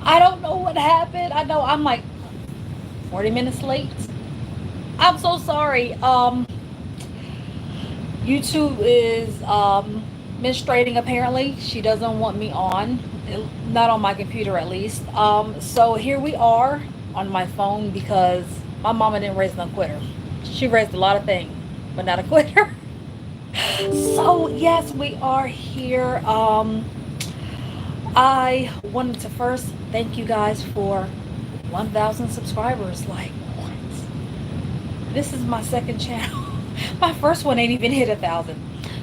I don't know what happened. I know I'm like 40 minutes late. I'm so sorry. YouTube is menstruating apparently. She doesn't want me on, not on my computer at least. So here we are on my phone because my mama didn't raise no quitter. She raised a lot of things, but not a quitter. So yes, we are here. I wanted to first thank you guys for 1,000 subscribers. Like, what? This is my second channel. My first one ain't even hit 1,000.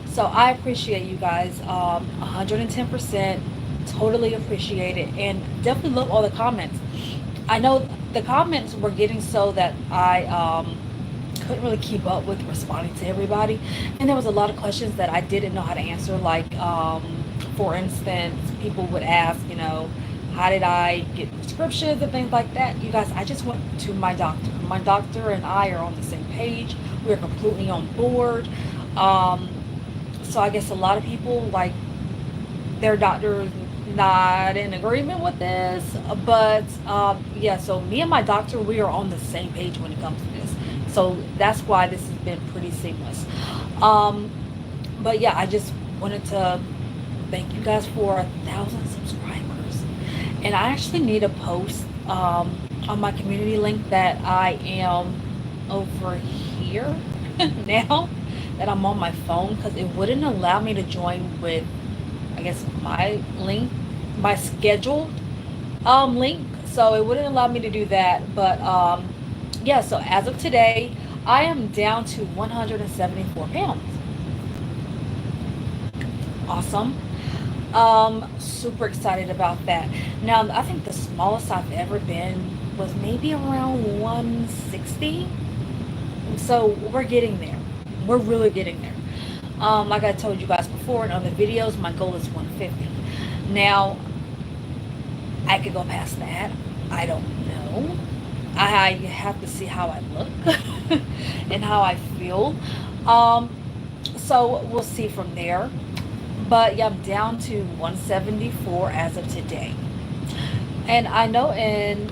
So I appreciate you guys 110%. Totally appreciate it. And definitely love all the comments. I know the comments were getting so that I couldn't really keep up with responding to everybody. And there was a lot of questions that I didn't know how to answer. Like, for instance, people would ask, how did I get prescriptions and things like that. You guys, I just went to my doctor. My doctor and I are on the same page. We're completely on board. So I guess a lot of people, like, their doctor not in agreement with this, but yeah, so me and my doctor, we are on the same page when it comes to this. So that's why this has been pretty seamless. um but yeah, I just wanted to thank you guys for 1,000 subscribers. And I actually need a post on my community link that I am over here now that I'm on my phone, because it wouldn't allow me to join with, I guess, my link, my scheduled link. So it wouldn't allow me to do that. But yeah, so as of today, I am down to 174 pounds. Awesome. Super excited about that. Now, I think the smallest I've ever been was maybe around 160. So we're getting there. We're really getting there. Like I told you guys before in other videos, my goal is 150. Now, I could go past that. I don't know. I have to see how I look and how I feel. Um, so we'll see from there. But yeah, I'm down to 174 as of today. And I know in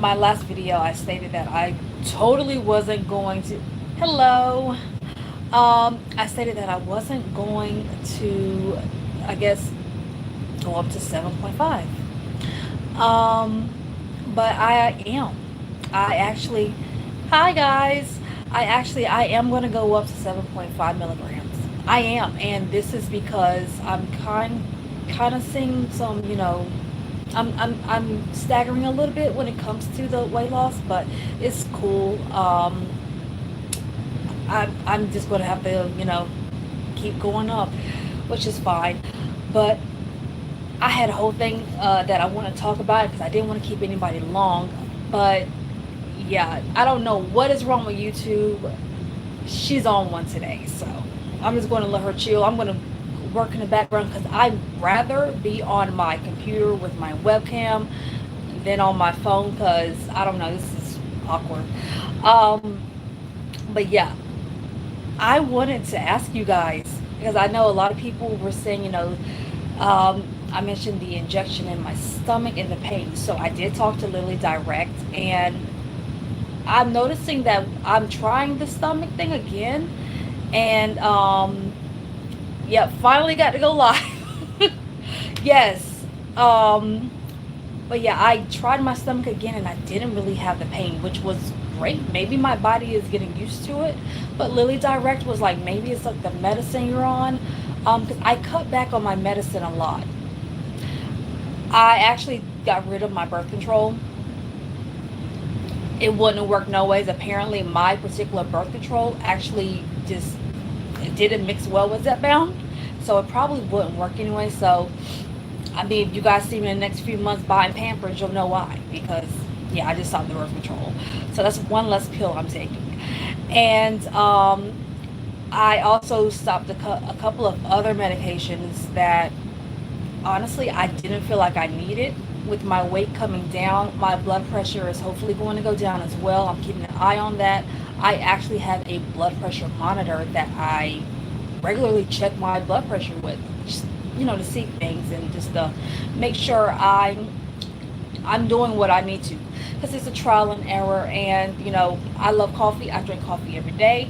my last video I stated that I totally wasn't going to. Hello. I stated that I wasn't going to, I guess, go up to 7.5. Um, but I am. I actually, hi guys. I am going to go up to 7.5 milligrams. I am, and this is because I'm kind of seeing some, I'm staggering a little bit when it comes to the weight loss, but it's cool. I'm just going to have to, keep going up, which is fine. But I had a whole thing that I want to talk about because I didn't want to keep anybody long. But yeah, I don't know what is wrong with YouTube. She's on one today, so I'm just going to let her chill. I'm going to work in the background because I'd rather be on my computer with my webcam than on my phone, because I don't know, this is awkward. Um, but yeah, I wanted to ask you guys, because I know a lot of people were saying, I mentioned the injection in my stomach and the pain. So I did talk to Lily Direct, and I'm noticing that I'm trying the stomach thing again. And yeah, finally got to go live. Yes. But yeah, I tried my stomach again and I didn't really have the pain, which was great. Maybe my body is getting used to it. But Lily Direct was like, maybe it's like the medicine you're on. Because I cut back on my medicine a lot. I actually got rid of my birth control. It wouldn't work no ways. Apparently, my particular birth control actually just, it didn't mix well with Zepbound. So it probably wouldn't work anyway. So I mean, if you guys see me in the next few months buying Pampers, you'll know why. Because, yeah, I just stopped the birth control. So that's one less pill I'm taking. And I also stopped a couple of other medications that, honestly, I didn't feel like I needed. With my weight coming down, my blood pressure is hopefully going to go down as well. I'm keeping an eye on that. I actually have a blood pressure monitor that I regularly check my blood pressure with, just, to see things and just to make sure I'm I'm doing what I need to, because it's a trial and error. And I love coffee. I drink coffee every day.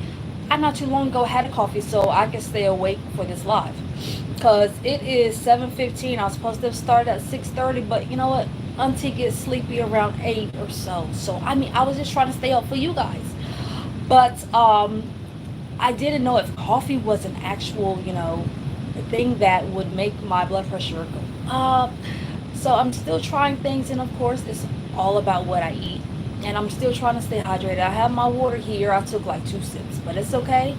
I not too long ago had a coffee so I can stay awake for this live, because it is 7:15. I was supposed to start at 6:30, but you know what, auntie gets sleepy around 8 or so. So I mean, I was just trying to stay up for you guys. But I didn't know if coffee was an actual thing that would make my blood pressure go up. So I'm still trying things, and of course it's all about what I eat. And I'm still trying to stay hydrated. I have my water here. I took like 2 sips, but it's okay.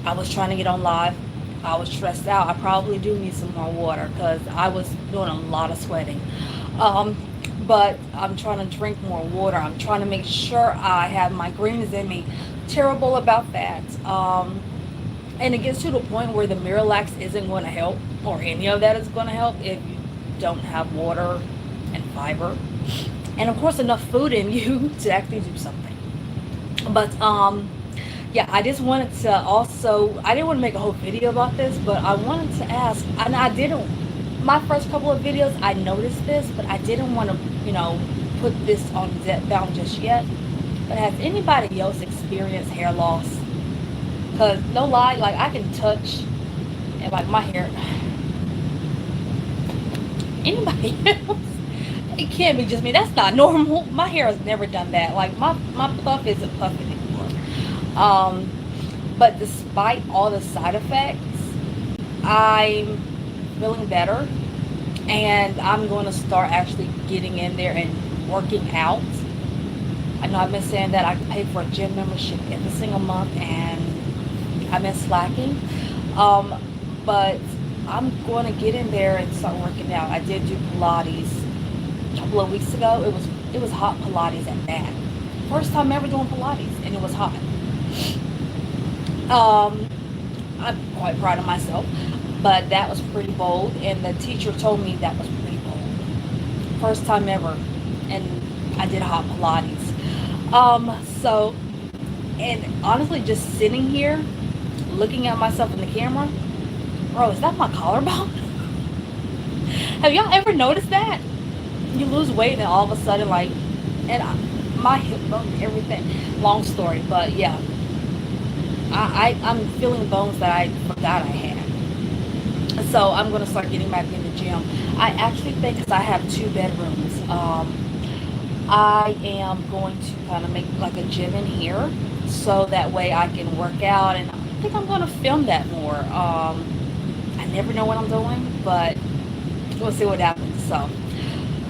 I was trying to get on live. I was stressed out. I probably do need some more water because I was doing a lot of sweating. Um, but I'm trying to drink more water. I'm trying to make sure I have my greens in me. Terrible about that. And it gets to the point where the Miralax isn't going to help, or any of that is going to help, if you don't have water and fiber, and of course enough food in you to actually do something. But yeah, I just wanted to also, I didn't want to make a whole video about this, but I wanted to ask, and I didn't, my first couple of videos I noticed this, but I didn't want to put this on Zepbound just yet. But has anybody else experienced hair loss? Because no lie, like I can touch and like my hair, anybody else, it can't be just me. That's not normal. My hair has never done that. Like my puff isn't puffing anymore. But despite all the side effects, I'm feeling better, and I'm going to start actually getting in there and working out. I know I've been saying that I pay for a gym membership every single month, and I've been slacking. But I'm going to get in there and start working out. I did do Pilates a couple of weeks ago. It was hot Pilates at that. First time ever doing Pilates, and it was hot. I'm quite proud of myself, but that was pretty bold, and the teacher told me that was pretty bold. First time ever, and I did hot Pilates. So, and honestly, just sitting here, looking at myself in the camera, bro, is that my collarbone? Have y'all ever noticed that? You lose weight and all of a sudden, like, my hip bone, everything. Long story, but yeah. I'm feeling bones that I forgot I had. So I'm going to start getting back in the gym. I actually think, because I have 2 bedrooms, I am going to kind of make like a gym in here, so that way I can work out, and I think I'm going to film that more. I never know what I'm doing, but we'll see what happens. So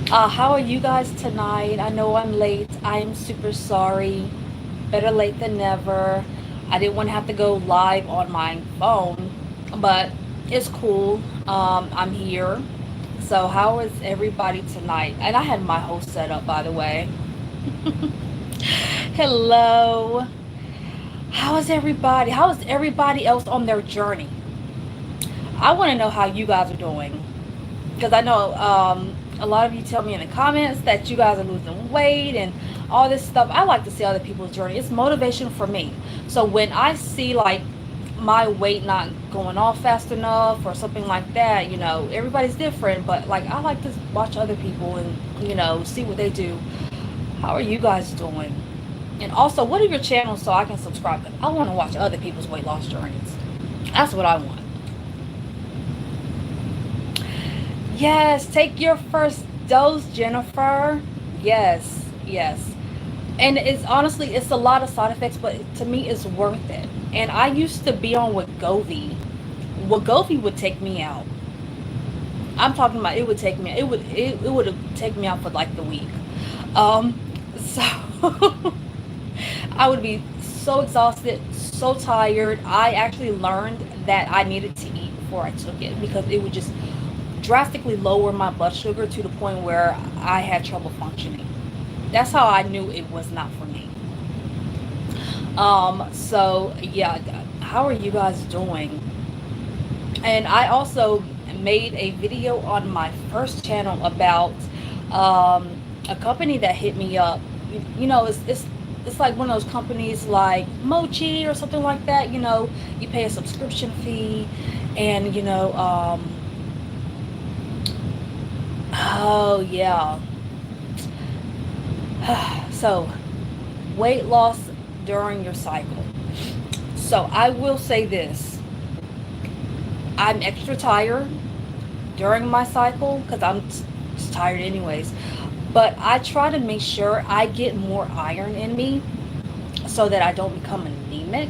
how are you guys tonight? I know I'm late. I am super sorry. Better late than never. I didn't want to have to go live on my phone, but it's cool. I'm here. So how is everybody tonight? And I had my whole setup, by the way. Hello. How is everybody? How is everybody else on their journey? I want to know how you guys are doing, because I know a lot of you tell me in the comments that you guys are losing weight and all this stuff. I like to see other people's journey. It's motivation for me. So when I see like my weight not going off fast enough or something like that, everybody's different, but like I like to watch other people and see what they do. How are you guys doing? And also, what are your channels so I can subscribe? I want to watch other people's weight loss journeys. That's what I want. Yes, take your first dose, Jennifer. Yes. And it's honestly, it's a lot of side effects, but to me it's worth it. And I used to be on Wegovy. Wegovy would take me out. I'm talking about, it would take me, it would have taken me out for like the week. So I would be so exhausted, so tired. I actually learned that I needed to eat before I took it, because it would just drastically lower my blood sugar to the point where I had trouble functioning. That's how I knew it was not for me. So yeah, how are you guys doing? And I also made a video on my first channel about a company that hit me up. It's like one of those companies like Mochi or something like that. You pay a subscription fee, and oh yeah, So, weight loss during your cycle. So, I will say this. I'm extra tired during my cycle because I'm just tired anyways. But I try to make sure I get more iron in me so that I don't become anemic.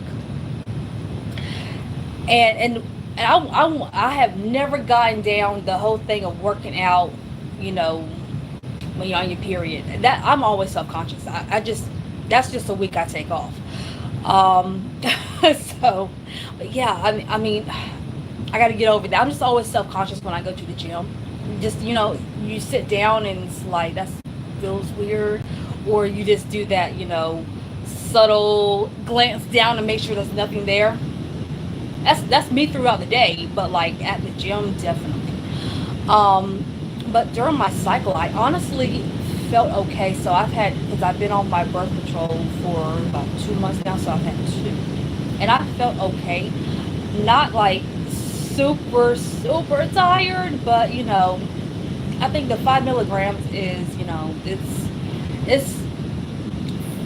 And I have never gotten down the whole thing of working out, you know, when you're on your period. That I'm always self-conscious. I just that's just a week I take off. Um, so, but yeah, I mean, I got to get over that. I'm just always self-conscious when I go to the gym. Just, you sit down and it's like, that feels weird. Or you just do that, subtle glance down to make sure there's nothing there. That's me throughout the day, but like at the gym, definitely. Um, but during my cycle, I honestly felt okay. So because I've been on my birth control for about 2 months now, so I've had two. And I felt okay. Not like super, super tired, but I think the 5 milligrams is, it's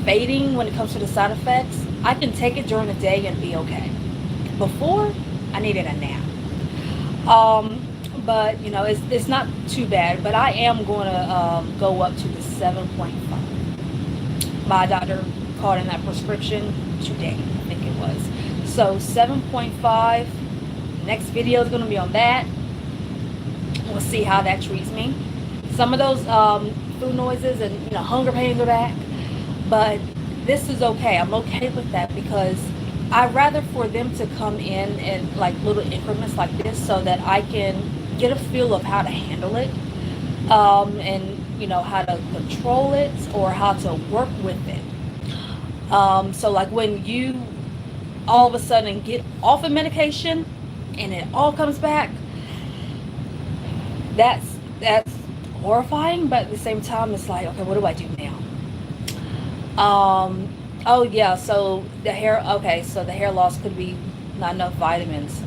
fading when it comes to the side effects. I can take it during the day and be okay. Before, I needed a nap. But it's not too bad. But I am going to go up to the 7.5. My doctor called in that prescription today, I think it was. So 7.5. Next video is going to be on that. We'll see how that treats me. Some of those food noises and hunger pains are back, but this is okay. I'm okay with that because I'd rather for them to come in like little increments like this so that I can get a feel of how to handle it, and how to control it or how to work with it. So like when you all of a sudden get off of medication and it all comes back, that's horrifying, but at the same time it's like, okay, what do I do now? Oh yeah, so the hair loss could be not enough vitamins.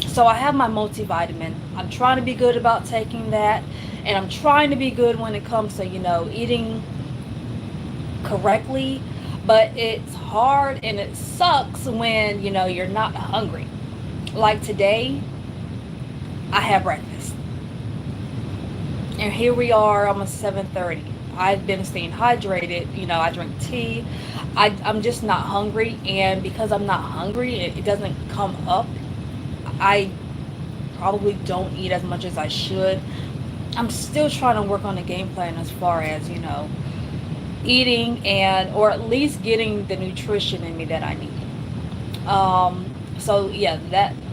So I have my multivitamin. I'm trying to be good about taking that, and I'm trying to be good when it comes to eating correctly, but it's hard and it sucks when you're not hungry. Like today, I had breakfast, and here we are almost 7:30. I've been staying hydrated. I drink tea. I'm just not hungry, and because I'm not hungry, it doesn't come up. I probably don't eat as much as I should. I'm still trying to work on the game plan as far as eating or at least getting the nutrition in me that I need. So yeah,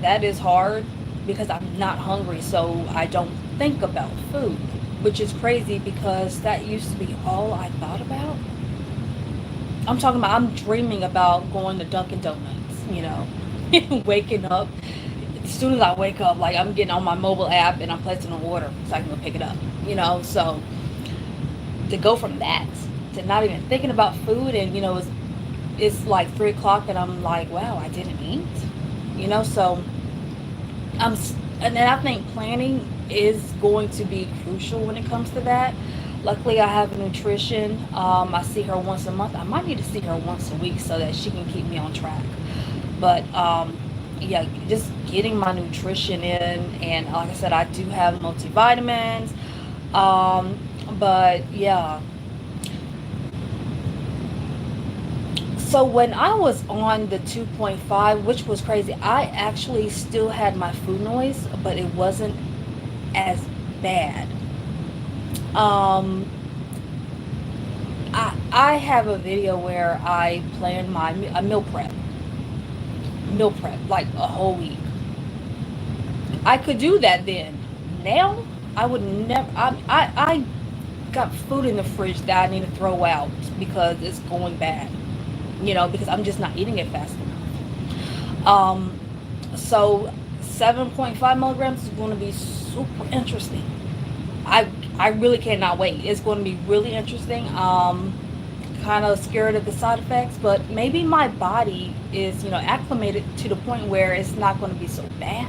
that is hard because I'm not hungry, so I don't think about food, which is crazy because that used to be all I thought about. I'm dreaming about going to Dunkin' Donuts, waking up. As soon as I wake up, like I'm getting on my mobile app and I'm placing an order so I can go pick it up, so to go from that to not even thinking about food and, it's like 3 o'clock and I'm like, wow, I didn't eat, so and then I think planning is going to be crucial when it comes to that. Luckily, I have a nutrition. I see her once a month. I might need to see her once a week so that she can keep me on track. But yeah, just getting my nutrition in, and like I said, I do have multivitamins. But yeah. So when I was on the 2.5, which was crazy, I actually still had my food noise, but it wasn't as bad. Um, I have a video where I plan a meal prep like a whole week. I could do that then. Now I would never. I got food in the fridge that I need to throw out because it's going bad. Because I'm just not eating it fast enough. So 7.5 milligrams is going to be super interesting. I really cannot wait. It's going to be really interesting. Kind of scared of the side effects, but maybe my body is, acclimated to the point where it's not going to be so bad.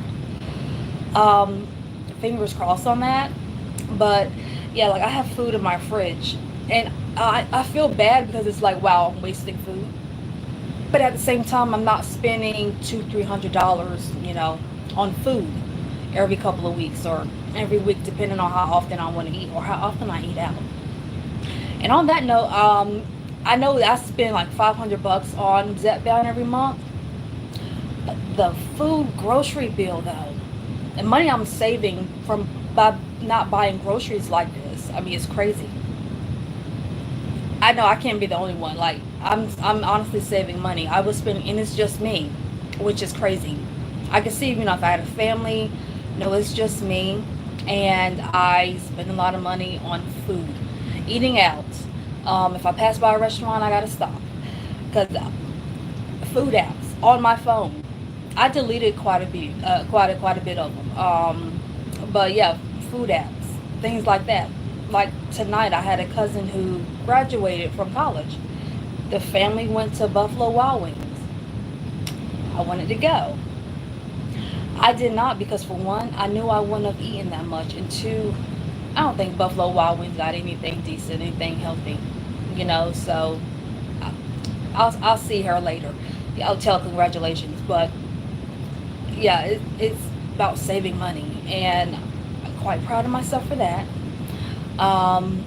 Fingers crossed on that. But yeah, like I have food in my fridge And I feel bad because it's like, wow, I'm wasting food. But at the same time, I'm not spending $200-300, on food every couple of weeks or every week, depending on how often I want to eat or how often I eat out. And on that note, I know that I spend like $500 on Zepbound every month. The food grocery bill, though, the money I'm saving from by not buying groceries like this, I mean, it's crazy. I know I can't be the only one. Like, I'm honestly saving money. I was spending, and it's just me, which is crazy. I could see, if I had a family, no, it's just me, and I spend a lot of money on food, eating out. If I pass by a restaurant, I gotta stop because food apps on my phone. I deleted quite a bit, quite a bit of them. But yeah, food apps, things like that. Like tonight, I had a cousin who graduated from college. The family went to Buffalo Wild Wings. I wanted to go. I did not because for one, I knew I wouldn't have eaten that much, and two, I don't think Buffalo Wild Wings got anything decent, anything healthy, So I- I'll see her later. I'll tell her congratulations, but yeah, it's about saving money, and I'm quite proud of myself for that. Um,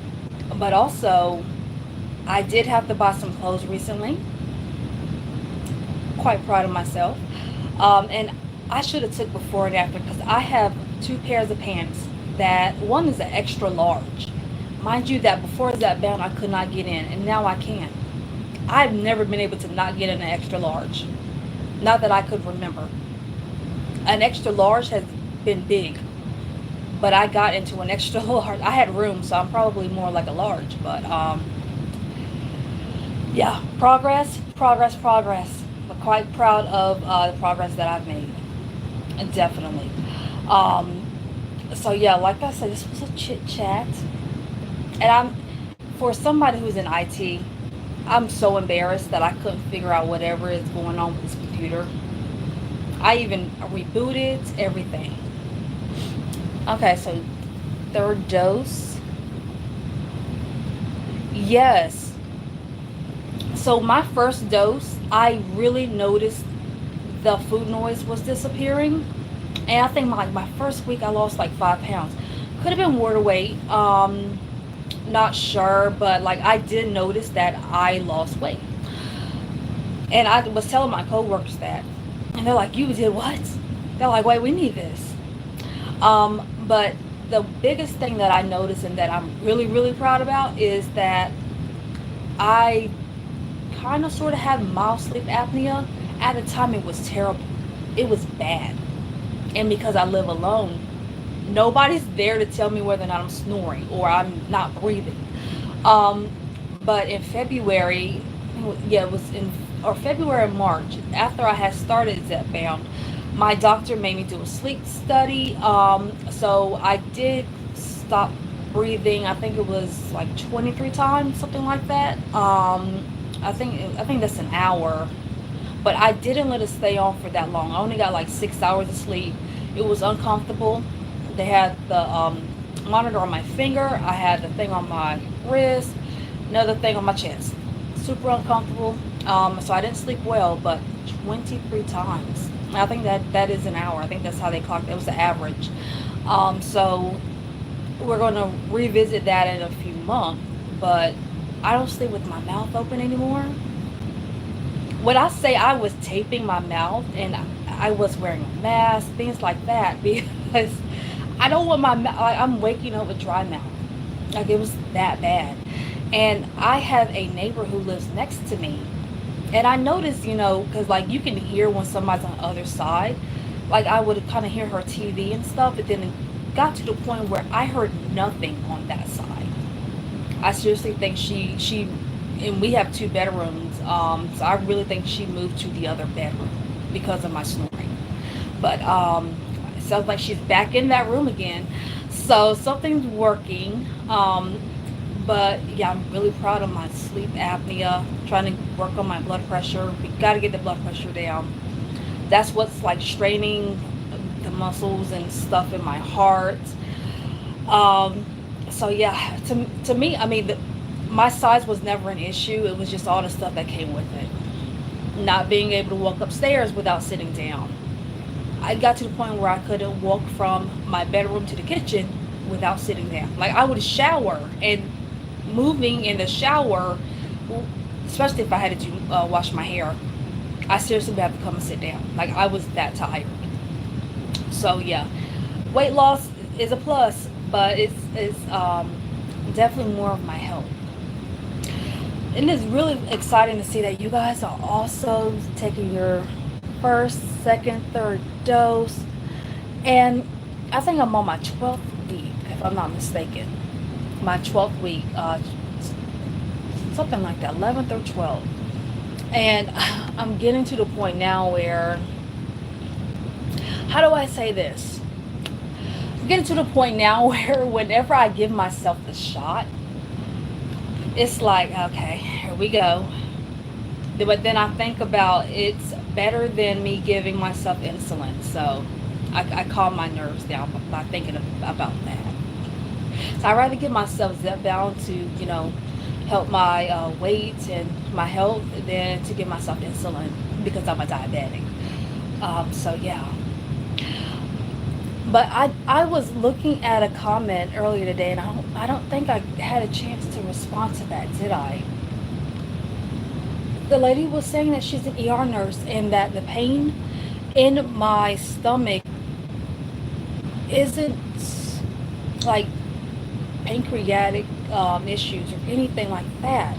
but also, I did have to buy some clothes recently. Quite proud of myself. And I should have took before and after because I have two pairs of pants that one is an extra large. Mind you, that before that bound I could not get in, and now I can. I've never been able to not get in an extra large. Not that I could remember. An extra large has been big, but I got into an extra large. I had room, so I'm probably more like a large. But yeah, progress. I'm quite proud of the progress that I've made, and definitely. Um, so yeah, like I said, this was a chit chat, and for somebody who's in IT, I'm so embarrassed that I couldn't figure out whatever is going on with this computer. I even rebooted everything. Okay, so third dose. Yes. So my first dose, I really noticed the food noise was disappearing. And I think my first week I lost like 5 pounds. Could have been water weight. Not sure, but like I did notice that I lost weight. And I was telling my coworkers that. And they're like, "You did what?" They're like, "Wait, we need this." But the biggest thing that I noticed and that I'm really, really proud about is that I kind of sort of had mild sleep apnea. At the time, it was terrible. It was bad. And because I live alone, nobody's there to tell me whether or not I'm snoring or I'm not breathing. Um, but in February, yeah, it was in or February or March, after I had started Zepbound, my doctor made me do a sleep study. So I did stop breathing. I think it was like 23 times, something like that. I think that's an hour, but I didn't let it stay on for that long. I only got like 6 hours of sleep. It was uncomfortable. They had the monitor on my finger. I had the thing on my wrist, another thing on my chest. Super uncomfortable. So I didn't sleep well, but 23 times. I think that is an hour. I think that's how they clocked it. It was the average. So we're going to revisit that in a few months, but I don't sleep with my mouth open anymore. When I say I was taping my mouth and I was wearing a mask, things like that, because I don't want my mouth, like, I'm waking up with dry mouth. Like it was that bad. And I have a neighbor who lives next to me. And I noticed, because like you can hear when somebody's on the other side. Like I would kind of hear her TV and stuff, but then it got to the point where I heard nothing on that side. I seriously think she and we have two bedrooms, so I really think she moved to the other bedroom because of my snoring. But it sounds like she's back in that room again. So something's working. But yeah, I'm really proud of my sleep apnea. Trying to work on my blood pressure. We got to get the blood pressure down. That's what's like straining the muscles and stuff in my heart. So yeah, to me, I mean, my size was never an issue. It was just all the stuff that came with it. Not being able to walk upstairs without sitting down. I got to the point where I couldn't walk from my bedroom to the kitchen without sitting down. Like, I would shower, and moving in the shower, especially if I had to wash my hair, I seriously would have to come and sit down. Like, I was that tired. So yeah, weight loss is a plus, but it's definitely more of my health. And it's really exciting to see that you guys are also taking your first, second, third dose. And I think I'm on my 12th week, if I'm not mistaken. My 12th week, something like that, 11th or 12th. And I'm getting to the point now where, how do I say this? I'm getting to the point now where whenever I give myself the shot, it's like, okay, here we go. But then I think about, it's better than me giving myself insulin. So I calm my nerves down by thinking about that. So I'd rather give myself Zepbound to, you know, help my weight and my health than to give myself insulin because I'm a diabetic. So yeah. But I was looking at a comment earlier today, and I don't think I had a chance to respond to that, did I? The lady was saying that she's an ER nurse and that the pain in my stomach isn't like pancreatic issues or anything like that.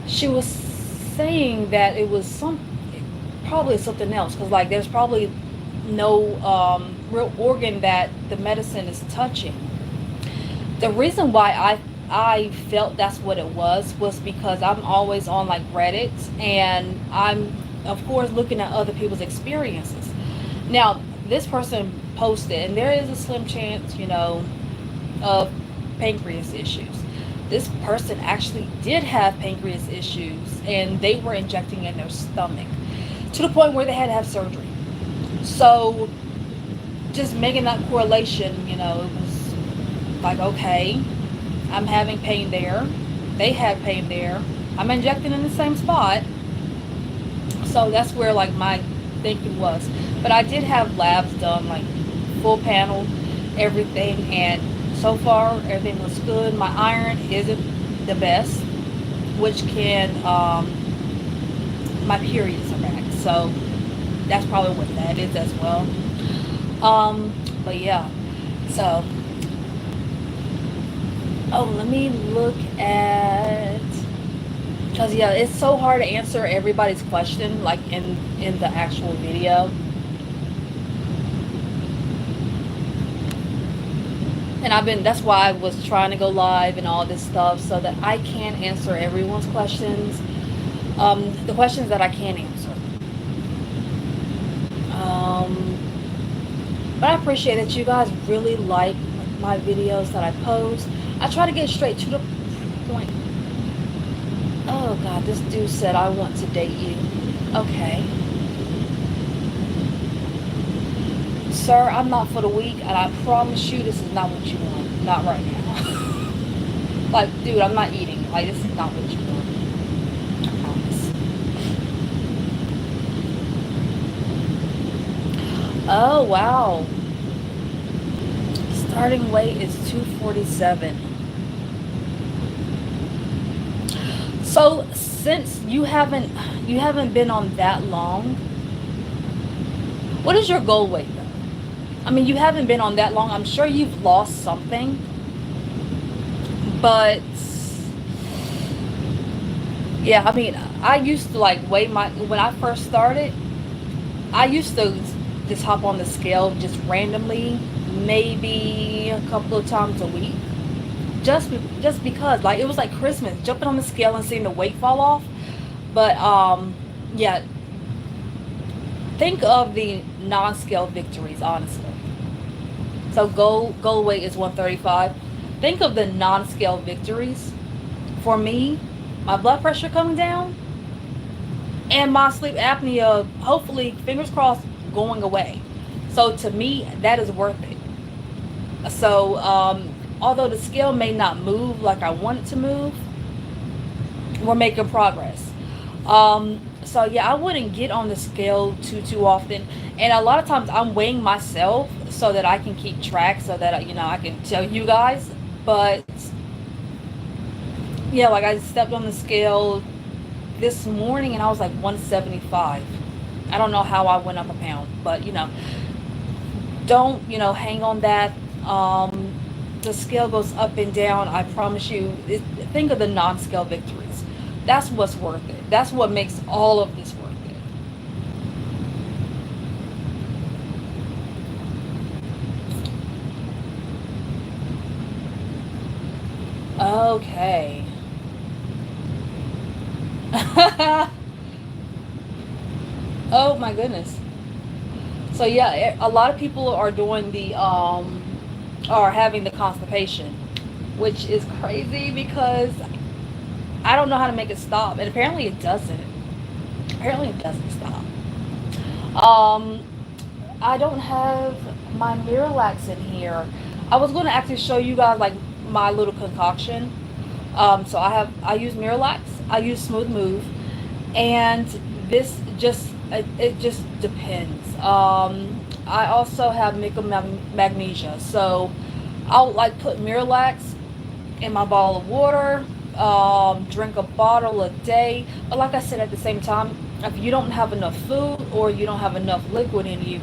She was saying that it was probably something else, because like there's probably no real organ that the medicine is touching. The reason why I felt that's what it was because I'm always on like Reddit, and I'm of course looking at other people's experiences. Now this person posted, and there is a slim chance, you know, of pancreas issues. This person actually did have pancreas issues, and they were injecting in their stomach to the point where they had to have surgery. So just making that correlation, you know, it was like, okay, I'm having pain there, they had pain there, I'm injecting in the same spot. So that's where like my thinking was. But I did have labs done, like full panel, everything, and so far everything looks good. My iron isn't the best, which can my periods are back, so that's probably what that is as well. But yeah, so let me look at, because yeah, it's so hard to answer everybody's question like in the actual video. And that's why I was trying to go live and all this stuff, so that I can answer everyone's questions, the questions that I can answer. But I appreciate that you guys really like my videos that I post. I try to get straight to the point. Oh God, this dude said I want to date you. Okay. Sir, I'm not for the weak, and I promise you this is not what you want. Not right now. Like, dude, I'm not eating. Like, this is not what you want. I promise. Oh, wow. Starting weight is 247. So, since you haven't been on that long, what is your goal weight though? I mean, you haven't been on that long. I'm sure you've lost something. But yeah, I mean, I used to like weigh when I first started, I used to just hop on the scale just randomly, maybe a couple of times a week. Just because, like, it was like Christmas, jumping on the scale and seeing the weight fall off. But yeah, think of the non-scale victories, honestly. So goal weight is 135. Think of the non-scale victories. For me, my blood pressure coming down and my sleep apnea, hopefully, fingers crossed, going away. So to me, that is worth it. So although the scale may not move like I want it to move, we're making progress. So yeah, I wouldn't get on the scale too often, and a lot of times I'm weighing myself so that I can keep track, so that I can tell you guys. But yeah, like I stepped on the scale this morning and I was like 175. I don't know how I went up a pound, but don't hang on that. The scale goes up and down. I promise you. Think of the non-scale victories. That's what's worth it. That's what makes all of this worth it. Okay. Oh my goodness. So yeah, a lot of people are doing are having the constipation, which is crazy because I don't know how to make it stop, and apparently it doesn't. Apparently it doesn't stop. Um, I don't have my Miralax in here. I was going to actually show you guys like my little concoction. So I use Miralax, I use Smooth Move, and this it just depends. I also have nickel magnesia, so I'll like put Miralax in my bottle of water, drink a bottle a day. But like I said, at the same time, if you don't have enough food or you don't have enough liquid in you,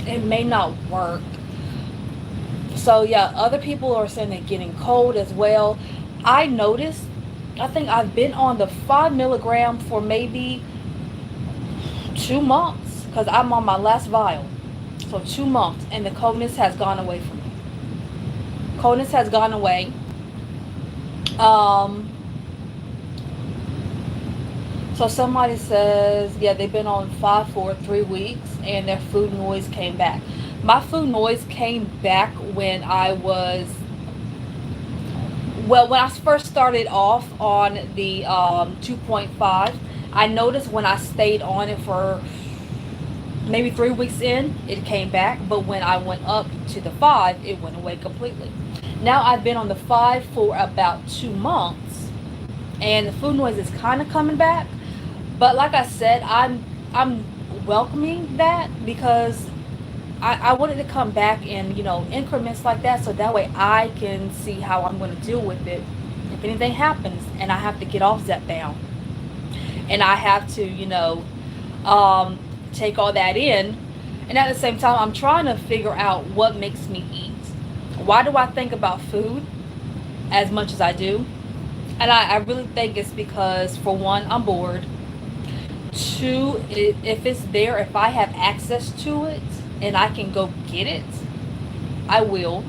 it may not work. So yeah, other people are saying they're getting cold as well. I noticed, I think I've been on the 5 milligram for maybe 2 months because I'm on my last vial. So 2 months, and the coldness has gone away from me. Coldness has gone away. Um, so somebody says, yeah, they've been on 5 for 3 weeks and their food noise came back. My food noise came back when when I first started off on the 2.5. I noticed when I stayed on it for maybe 3 weeks in, it came back. But when I went up to the 5, it went away completely. Now I've been on the 5 for about 2 months, and the food noise is kind of coming back. But like I said, I'm welcoming that because I wanted to come back in increments like that, so that way I can see how I'm going to deal with it if anything happens and I have to get off Zepbound and I have to take all that in. And at the same time, I'm trying to figure out what makes me eat. Why do I think about food as much as I do? And I really think it's because, for one, I'm bored. Two, if it's there, if I have access to it and I can go get it, I will.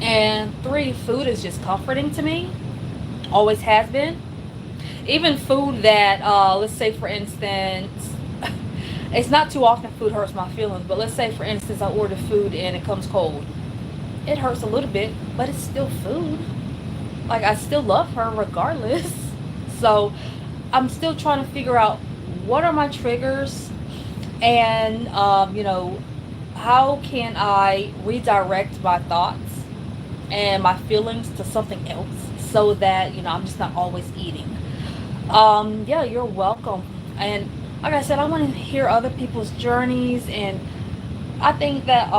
And three, food is just comforting to me. Always has been. Even food that, let's say for instance, it's not too often food hurts my feelings, but let's say for instance I order food and it comes cold. It hurts a little bit, but it's still food. Like, I still love her regardless. So I'm still trying to figure out what are my triggers, and how can I redirect my thoughts and my feelings to something else so that I'm just not always eating. Yeah, you're welcome. And like I said, I want to hear other people's journeys, and I think that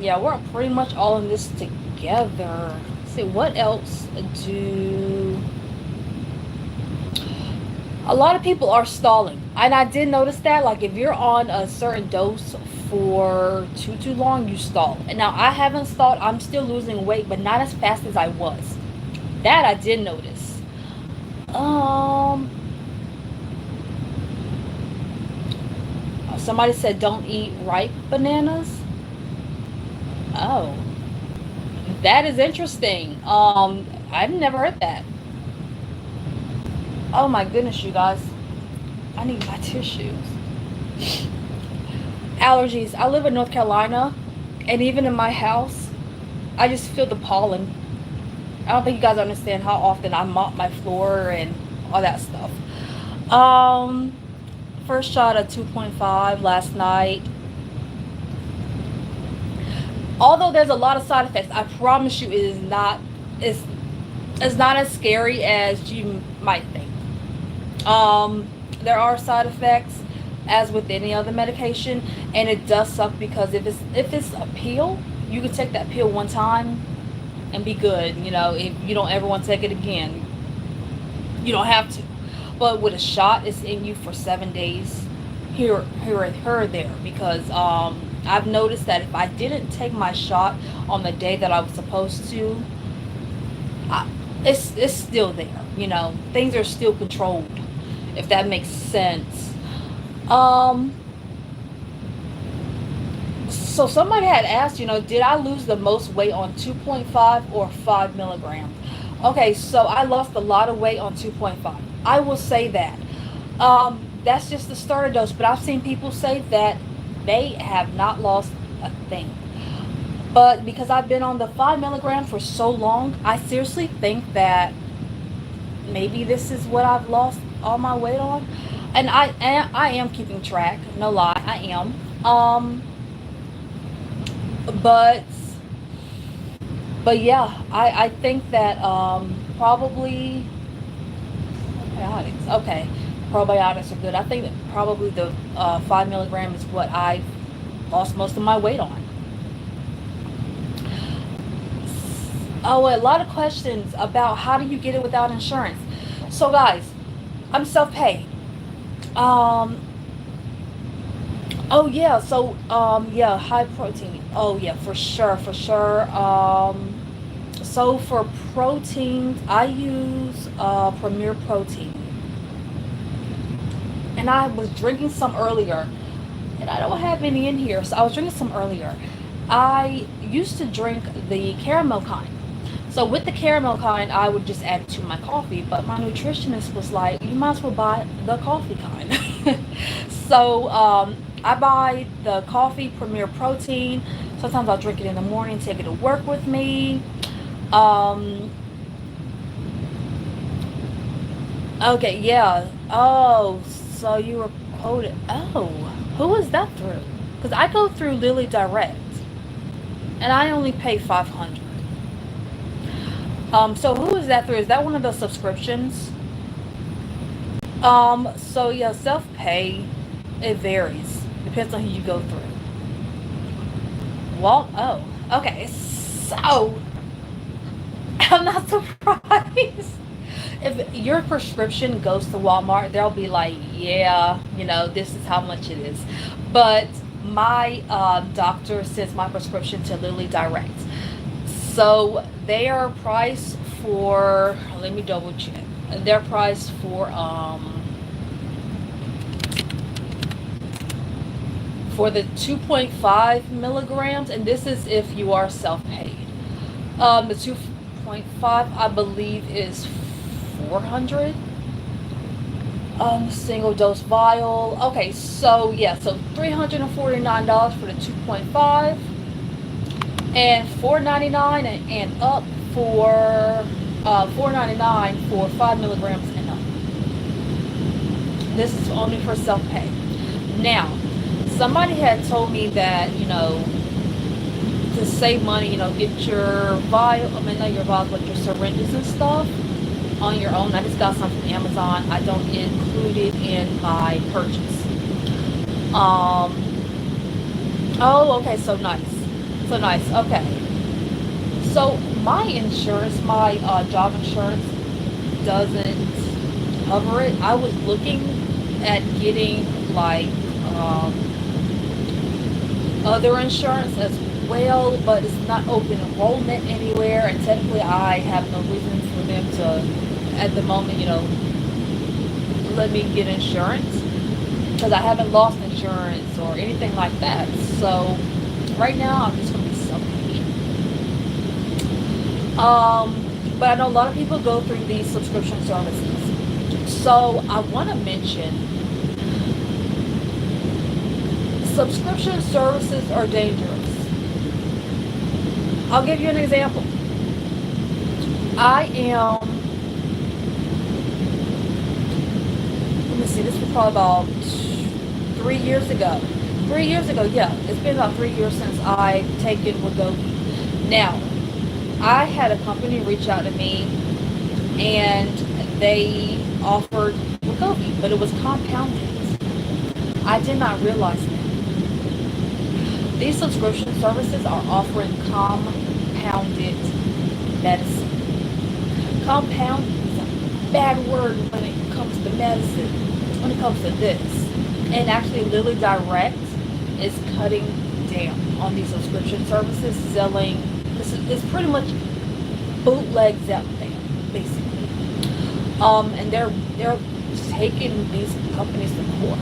yeah, we're pretty much all in this together. Let's see, what else do a lot of people are stalling? And I did notice that, like, if you're on a certain dose for too long, you stall. And now I haven't stalled. I'm still losing weight, but not as fast as I was. That I did notice. Somebody said don't eat ripe bananas. Oh, that is interesting. I've never heard that. Oh my goodness, you guys. I need my tissues. Allergies. I live in North Carolina, and even in my house, I just feel the pollen. I don't think you guys understand how often I mop my floor and all that stuff. First shot of 2.5 last night. Although there's a lot of side effects, I promise you it is not. It's not as scary as you might think. Um, there are side effects, as with any other medication, and it does suck because if it's a pill, you can take that pill one time and be good. You know, if you don't ever want to take it again, you don't have to. But with a shot, it's in you for 7 days, here, there. Because I've noticed that if I didn't take my shot on the day that I was supposed to, I, it's still there. You know, things are still controlled, if that makes sense. Um, so somebody had asked, did I lose the most weight on 2.5 or 5 milligrams? Okay, so I lost a lot of weight on 2.5. I will say that. That's just the starter dose, but I've seen people say that they have not lost a thing. But because I've been on the 5 milligram for so long, I seriously think that maybe this is what I've lost all my weight on. And I am keeping track, no lie, I am. But yeah, I think that probably probiotics. Okay, probiotics are good. I think that probably the 5 milligram is what I've lost most of my weight on. Oh, a lot of questions about how do you get it without insurance. So guys, I'm self-pay. Um, oh yeah, so yeah, high protein. Oh yeah, for sure, for sure. So for proteins, I use Premier Protein, and I was drinking some earlier, and I don't have any in here, so I was drinking some earlier. I used to drink the caramel kind. So with the caramel kind, I would just add it to my coffee, but my nutritionist was like, you might as well buy the coffee kind. So I buy the coffee Premier Protein. Sometimes I'll drink it in the morning, take it to work with me. Um, okay, yeah. Oh, so you were quoted. Oh, who was that through? Because I go through Lily Direct, and I only pay 500. So who is that through? Is that one of the subscriptions? So yeah, self-pay, it varies. Depends on who you go through. Well, oh, okay. So, I'm not surprised. If your prescription goes to Walmart, they'll be like, yeah, this is how much it is. But my doctor sends my prescription to Lily Direct. So they are priced for, let me double check. They're priced for the 2.5 milligrams, and this is if you are self-paid. The 2.5, I believe, is 400. Single dose vial. Okay, so yeah, so $349 for the 2.5, and $4.99 and up for $4.99 for 5 milligrams and up. This is only for self-pay. Now, somebody had told me that, to save money, get your vial, not your vials, but your syringes and stuff on your own. I just got some from Amazon. I don't include it in my purchase. Oh, okay, so nice. So nice, okay. So my insurance, my job insurance doesn't cover it. I was looking at getting like other insurance as well, but it's not open enrollment anywhere, and technically I have no reason for them to, at the moment, let me get insurance, because I haven't lost insurance or anything like that. So right now I'm just going to be self-paid. But I know a lot of people go through these subscription services. So I want to mention, subscription services are dangerous. I'll give you an example. Let me see, this was probably about 3 years ago. 3 years ago, yeah. It's been about 3 years since I've taken Wegovy. Now, I had a company reach out to me and they offered Wegovy, but it was compounded. I did not realize that. These subscription services are offering compounded medicine. Compound is a bad word when it comes to medicine, when it comes to this. And actually, Lilly Direct is cutting down on these subscription services, selling. It's pretty much bootleg Zepbound, basically. And they're taking these companies to court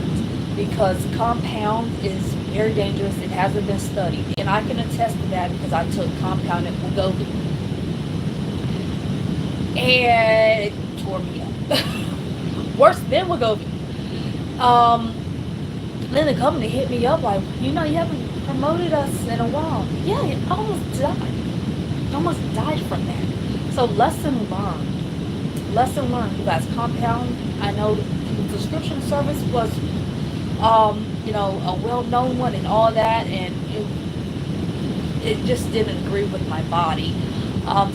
because compound is very dangerous. It hasn't been studied, and I can attest to that because I took compounded Wegovy, and it tore me up. Worse than Wegovy. Then the company hit me up like, you haven't promoted us in a while. Yeah, I almost died. I almost died from that. So lesson learned. Lesson learned, you guys. Compound, I know the subscription service was, a well-known one and all that, and it just didn't agree with my body.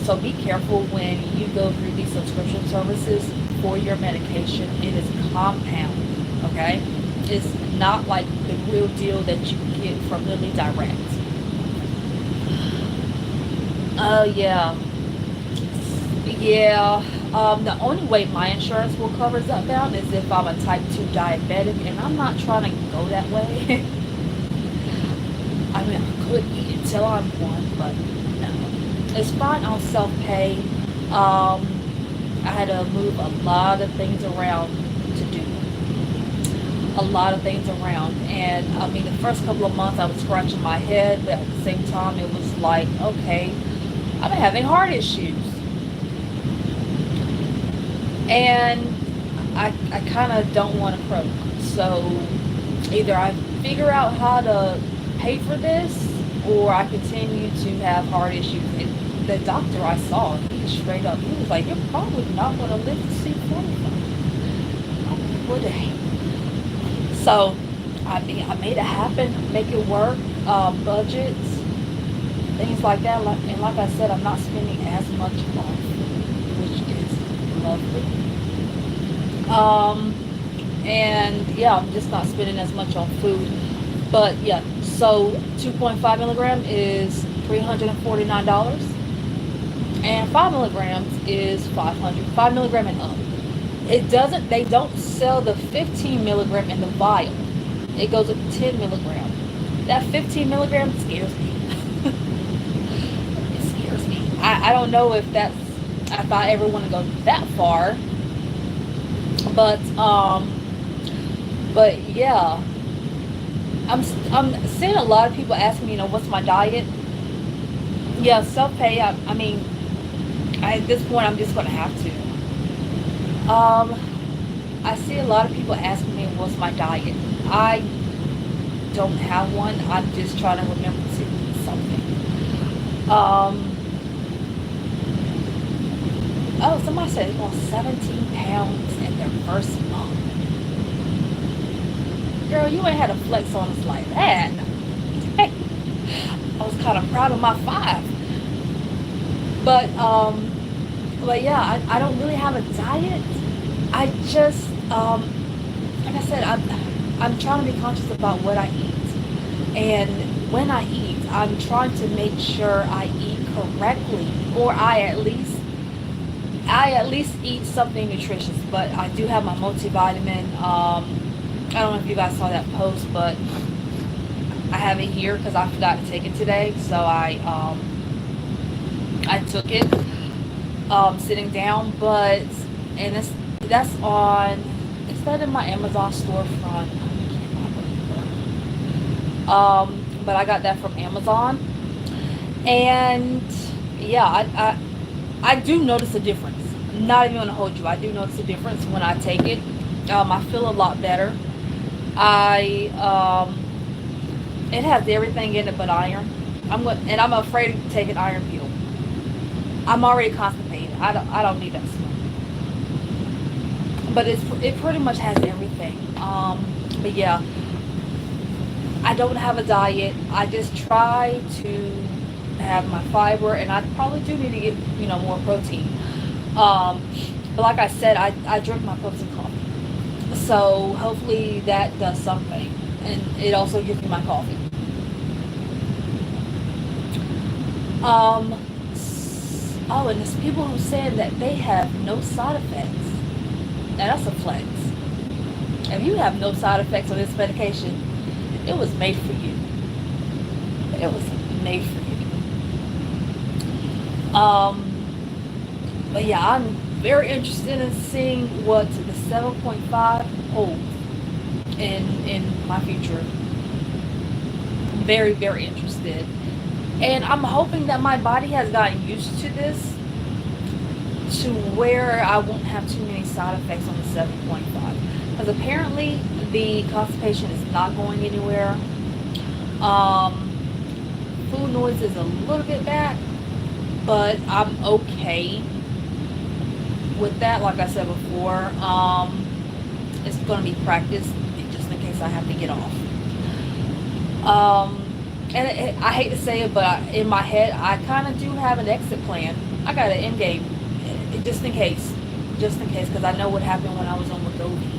So be careful when you go through these subscription services for your medication. It is compound, okay? It's not like the real deal that you get from Lilly Direct. Oh, yeah. Yeah. The only way my insurance will cover Zepbound is if I'm a type 2 diabetic, and I'm not trying to go that way. I mean, I could eat until I'm one, but no. It's fine on self-pay. I had to move a lot of things around to do. A lot of things around. And, I mean, the first couple of months I was scratching my head, but at the same time it was like, okay, I'm having heart issues. And I kind of don't want to croak. So either I figure out how to pay for this, or I continue to have heart issues. And the doctor I saw, he straight up, he was like, you're probably not going to live to see 45. Would I? So I made it happen, make it work, budgets, things like that. And like I said, I'm not spending as much on food, which is lovely. And yeah, I'm just not spending as much on food. But yeah, so 2.5 milligram is $349, and 5 milligrams is $500. 5 milligram and up. They don't sell the 15 milligram in the vial. It goes up to 10 milligram. That 15 milligram scares me. It scares me. I don't know if I ever want to go that far. But yeah, I'm seeing a lot of people ask me, what's my diet? Yeah, self-pay. I mean, at this point, I'm just gonna have to. I see a lot of people asking me, what's my diet? I don't have one. I'm just trying to remember to eat something. Oh, somebody said they lost 17 pounds in their first month. Girl, you ain't had to flex on us like that. Hey, I was kind of proud of my 5. But yeah, I don't really have a diet. I just, like I said, I'm trying to be conscious about what I eat. And when I eat, I'm trying to make sure I eat correctly, or I at least eat something nutritious. But I do have my multivitamin. I don't know if you guys saw that post, but I have it here because I forgot to take it today. So I took it sitting down, and that's on. Is that in my Amazon storefront? But I got that from Amazon, and yeah, I do notice a difference. I'm not even gonna hold you. I do notice a difference when I take it. I feel a lot better. It has everything in it but iron. And I'm afraid to take an iron pill. I'm already constipated. I don't need that stuff. But it pretty much has everything. But yeah, I don't have a diet. I just try to have my fiber, and I probably do need to get more protein. But like I said, I drink my protein coffee. So hopefully that does something. And it also gives me my coffee. Oh, and there's people who said that they have no side effects. Now that's a flex. If you have no side effects of this medication, it was made for you. It was made for you. But yeah, I'm very interested in seeing what the 7.5 holds in my future. Very, very interested. And I'm hoping that my body has gotten used to this, to where I won't have too many side effects on the 7.5. Because apparently the constipation is not going anywhere. Food noise is a little bit bad, but I'm okay with that. Like I said before, it's going to be practice just in case I have to get off. I hate to say it, but in my head, I kind of do have an exit plan. I got an end game, just in case, because I know what happened when I was on Wegovy.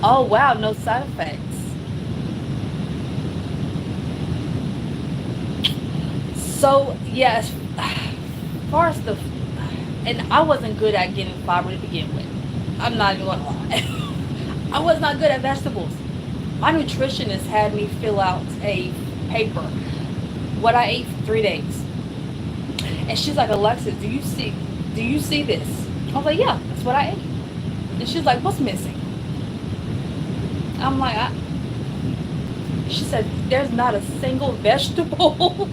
Oh wow, no side effects. So yes, as far as the, and I wasn't good at getting fiber to begin with. I'm not even gonna lie. I was not good at vegetables. My nutritionist had me fill out a paper, what I ate for 3 days. And she's like, Alexis, do you see this? I was like, yeah, that's what I ate. And she's like, what's missing? I'm like, she said, there's not a single vegetable.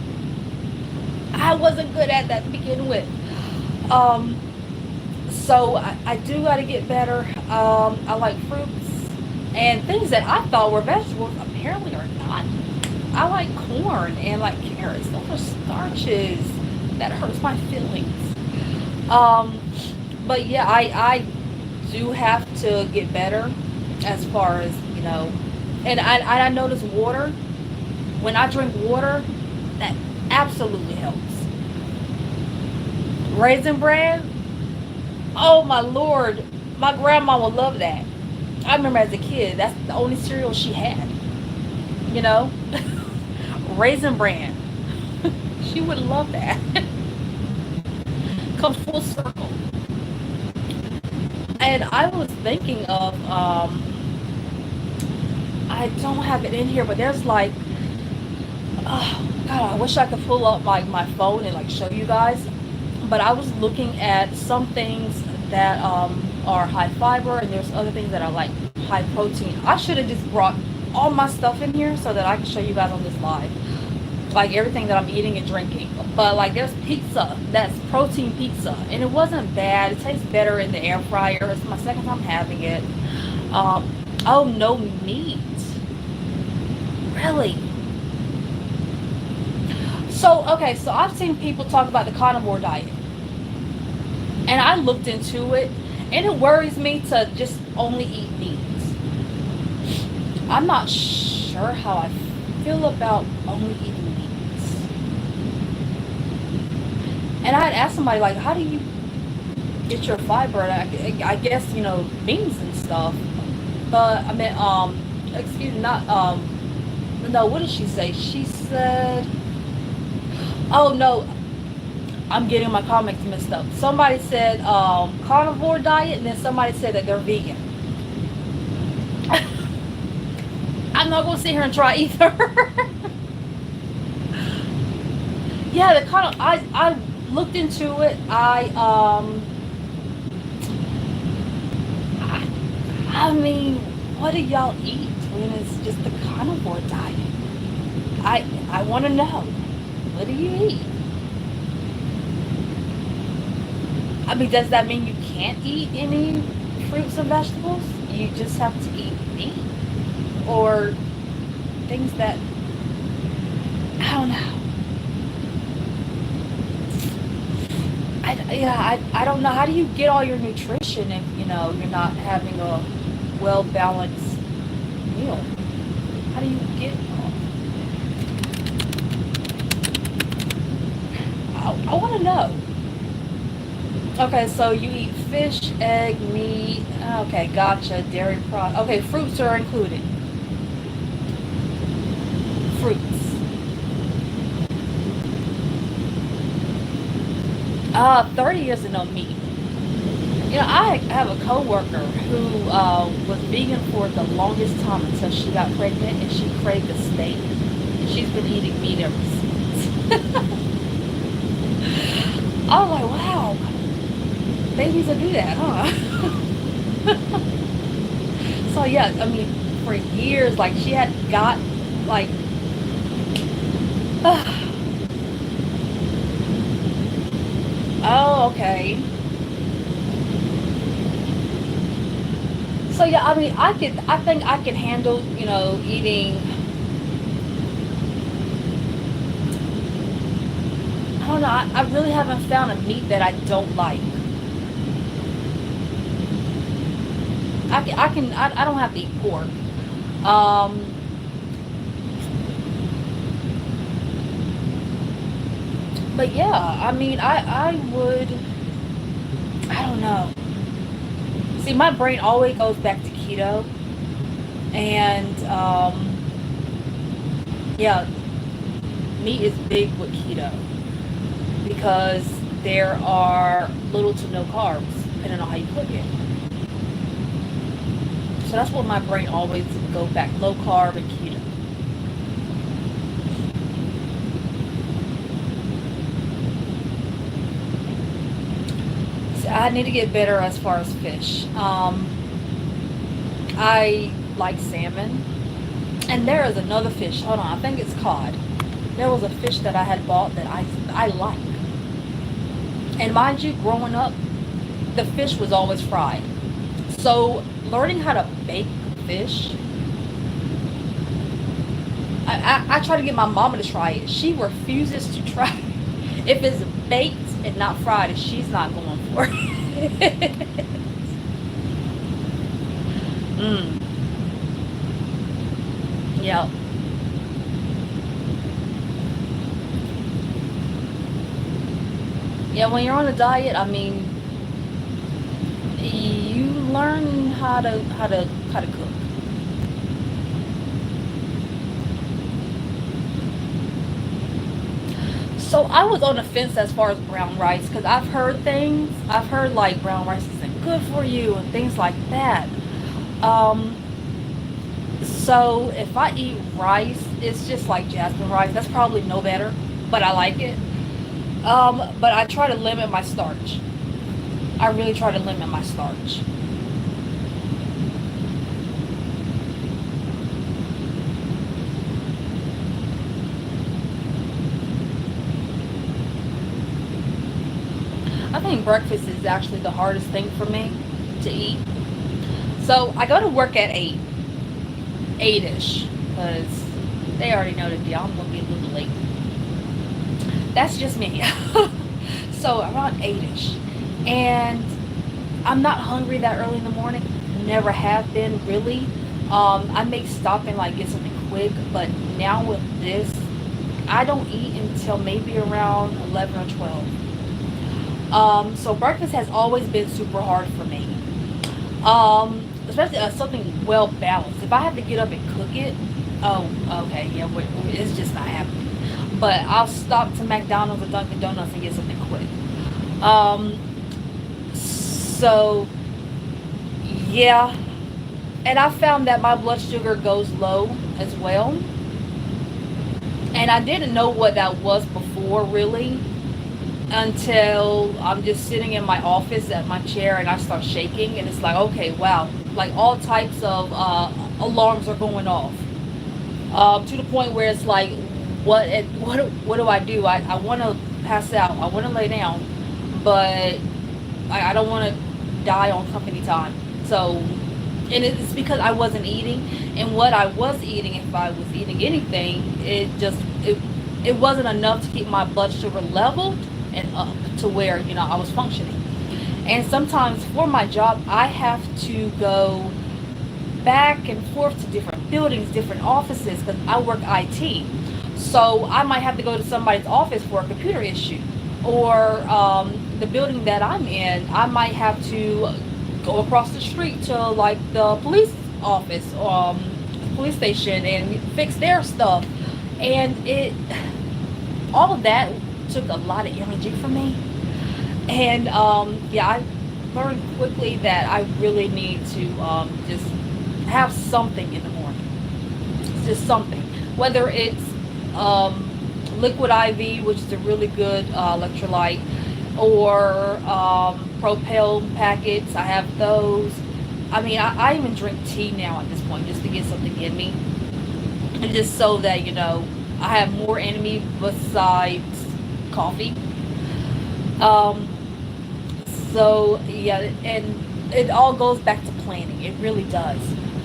I wasn't good at that to begin with. So I do got to get better. I like fruits and things that I thought were vegetables apparently are not. I like corn and like carrots. Those are starches. That hurts my feelings. But yeah, I do have to get better as far as, and I notice water. When I drink water, that absolutely helps. Raisin bran, oh my Lord, my grandma would love that. I remember as a kid, that's the only cereal she had. Raisin bran. She would love that. Comes full circle. And I was thinking of, I don't have it in here, but there's like, oh God, I wish I could pull up like my phone and like show you guys. But I was looking at some things that are high fiber, and there's other things that are like high protein. I should have just brought all my stuff in here so that I can show you guys on this live, like everything that I'm eating and drinking. But like there's pizza, that's protein pizza, and it wasn't bad. It tastes better in the air fryer. It's my second time having it. Oh, no meat. Really? So, okay, so I've seen people talk about the carnivore diet. And I looked into it, and it worries me to just only eat meat. I'm not sure how I feel about only eating meat. And I had asked somebody, like, how do you get your fiber? And I guess, beans and stuff. But, I mean, excuse me, not, no, what did she say? She said, oh, no, I'm getting my comments mixed up. Somebody said carnivore diet, and then somebody said that they're vegan. I'm not going to sit here and try either. Yeah, I looked into it. I mean, what do y'all eat when it's just the carnivore diet? I want to know. What do you eat? I mean, does that mean you can't eat any fruits and vegetables? You just have to eat meat? Or things that, I don't know. I don't know. How do you get all your nutrition if, you're not having a well-balanced meal? How do you get all? I want to know. Okay, so you eat fish, egg, meat. Okay, gotcha. Dairy product. Okay, fruits are included. Fruits. 30 years of no meat. You know, I have a coworker who was vegan for the longest time until she got pregnant and she craved a steak. And she's been eating meat ever since. I was like, wow, babies will do that, huh? So yeah, I mean, for years, like she had got like, oh, okay. So yeah, I mean, I think I can handle, eating. I don't know. I really haven't found a meat that I don't like. I don't have to eat pork. Um, but yeah, I mean, I would, I don't know. See, my brain always goes back to keto, and yeah, meat is big with keto because there are little to no carbs, depending on how you cook it. So that's what my brain always go back, low carb and keto. So I need to get better as far as fish. I like salmon. And there is another fish. Hold on, I think it's cod. There was a fish that I had bought that I like. And mind you, growing up, the fish was always fried. So learning how to bake fish, I try to get my mama to try it. She refuses to try it. If it's baked and not fried, she's not going for it. mm, yeah. Yeah, when you're on a diet, I mean, you learn how to cook. So I was on the fence as far as brown rice because I've heard things. I've heard like brown rice isn't good for you and things like that. Um, so if I eat rice, it's just like jasmine rice. That's probably no better, but I like it. But I try to limit my starch. I really try to limit my starch. I think breakfast is actually the hardest thing for me to eat. So I go to work at 8ish, because they already know the deal. I'm gonna be a little late. That's just me. So around 8ish, and I'm not hungry that early in the morning. Never have been really. I may stop and like get something quick, but now with this, I don't eat until maybe around 11 or 12. So breakfast has always been super hard for me. Especially something well balanced. If I have to get up and cook it, oh, okay, yeah, it's just not happening. But I'll stop to McDonald's or Dunkin' Donuts and get something quick. Um, so yeah, and I found that my blood sugar goes low as well. And I didn't know what that was before, really, until I'm just sitting in my office at my chair and I start shaking, and it's like, okay, wow, like all types of alarms are going off, to the point where it's like, what do I do? I want to pass out, I want to lay down, but I don't want to die on company time. So, and it's because I wasn't eating, and what I was eating, if I was eating anything, it wasn't enough to keep my blood sugar leveled and up to where I was functioning. And sometimes for my job, I have to go back and forth to different buildings, different offices, because I work IT. So I might have to go to somebody's office for a computer issue, or the building that I'm in, I might have to go across the street to like the police office, police station, and fix their stuff. And all of that took a lot of energy from me. And yeah, I learned quickly that I really need to just have something in the morning. It's just something, whether it's liquid IV, which is a really good electrolyte, or Propel packets. I have those. I mean, I even drink tea now at this point just to get something in me, and just so that I have more in me besides coffee. Um, so yeah, and it all goes back to planning. It really does.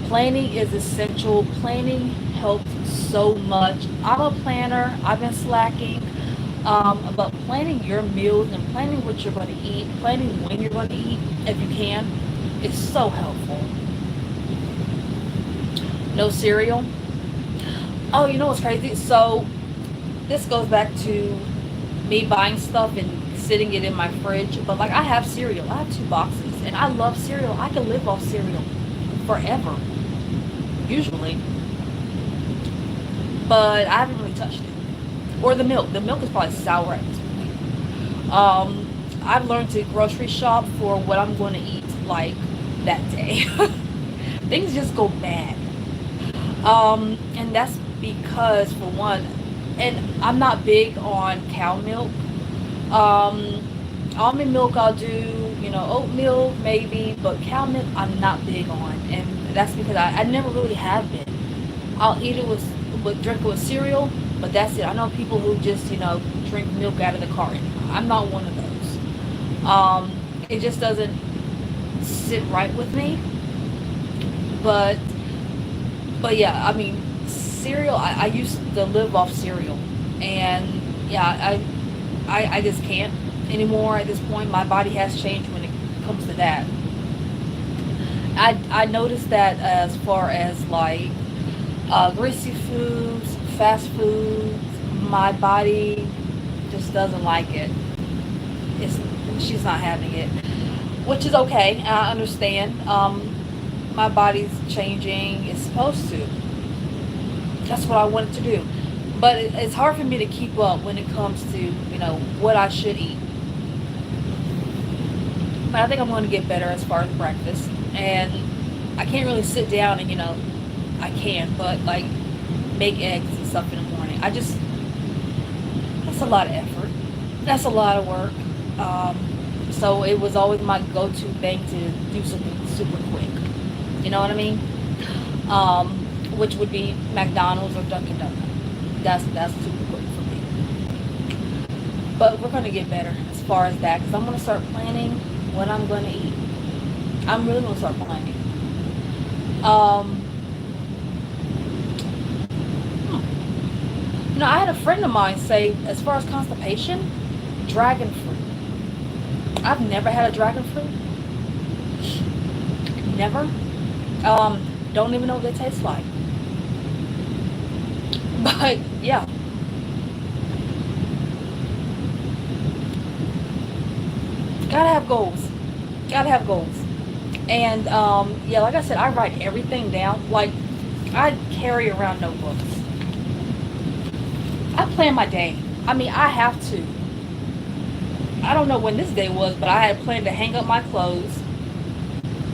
Planning is essential. Planning helps so much. I'm a planner. I've been slacking. But planning your meals and planning what you're going to eat, planning when you're going to eat, if you can, is so helpful. No cereal. Oh, you know what's crazy? So this goes back to me buying stuff and sitting it in my fridge. But like, I have cereal. I have 2 boxes, and I love cereal. I can live off cereal forever, usually. But I haven't really touched it. Or the milk. The milk is probably sour at this point. I've learned to grocery shop for what I'm going to eat like that day. Things just go bad. And that's because, for one, and I'm not big on cow milk. Almond milk I'll do, oat milk maybe, but cow milk I'm not big on. And that's because I never really have been. I'll eat it drink it with cereal, but that's it. I know people who just, drink milk out of the carton. I'm not one of those. It just doesn't sit right with me. But yeah, I mean, cereal, I used to live off cereal. And yeah, I just can't anymore at this point. My body has changed when it comes to that. I noticed that as far as like greasy foods, fast foods, my body just doesn't like it. She's not having it, which is okay. I understand. My body's changing. It's supposed to. That's what I wanted to do. But it's hard for me to keep up when it comes to, what I should eat. But I think I'm going to get better as far as breakfast. And I can't really sit down and, I can, but like make eggs and stuff in the morning. That's a lot of effort. That's a lot of work. So it was always my go-to thing to do something super quick. You know what I mean? Which would be McDonald's or Dunkin' Donuts. That's super quick for me. But we're gonna get better as far as that, because I'm gonna start planning what I'm gonna eat. I'm really gonna start planning. I had a friend of mine say, as far as constipation, dragon fruit. I've never had a dragon fruit. Never. Don't even know what they taste like. But yeah. Gotta have goals. Gotta have goals. And yeah, like I said, I write everything down. Like, I carry around notebooks. I plan my day. I mean, I have to. I don't know when this day was, but I had planned to hang up my clothes,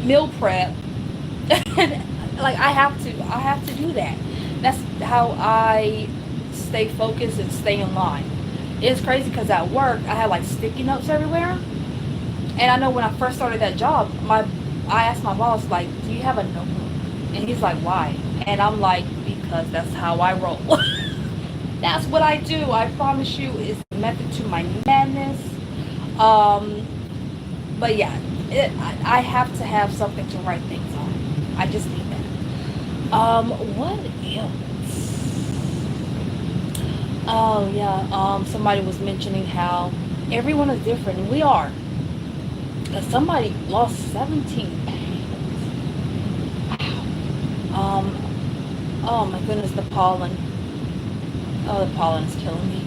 meal prep. Like, I have to do that. That's how I stay focused and stay in line. It's crazy because at work, I had like sticky notes everywhere. And I know when I first started that job, I asked my boss, like, do you have a notebook? And he's like, why? And I'm like, because that's how I roll. That's what I do. I promise you, it's the method to my madness. But yeah, I have to have something to write things on. I just need that. What else? Oh yeah, somebody was mentioning how everyone is different, and we are. Somebody lost 17 pounds. Wow. Oh my goodness, the pollen. Oh, the pollen is killing me.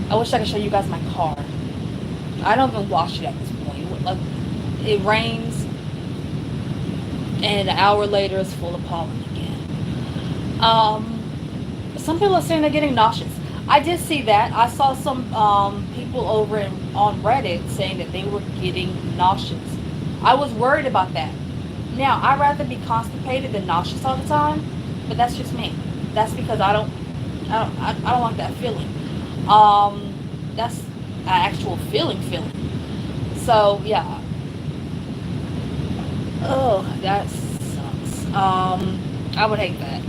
I wish I could show you guys my car. I don't even wash it at this point. Like, it rains, and an hour later it's full of pollen again. Some people are saying they're getting nauseous. I did see that. I saw some people over on Reddit saying that they were getting nauseous. I was worried about that. Now, I'd rather be constipated than nauseous all the time, but that's just me. That's because I don't like that feeling. That's an actual feeling. So yeah. Oh, that sucks. I would hate that.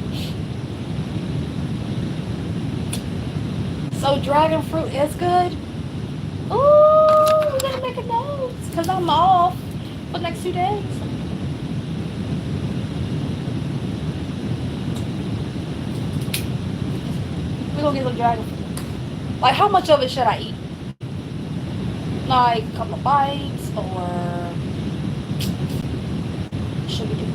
So dragon fruit is good. Ooh, we gotta make a note because I'm off for the next 2 days. We're gonna get some dragon fruit. Like, how much of it should I eat? Like a couple of bites, or should we do?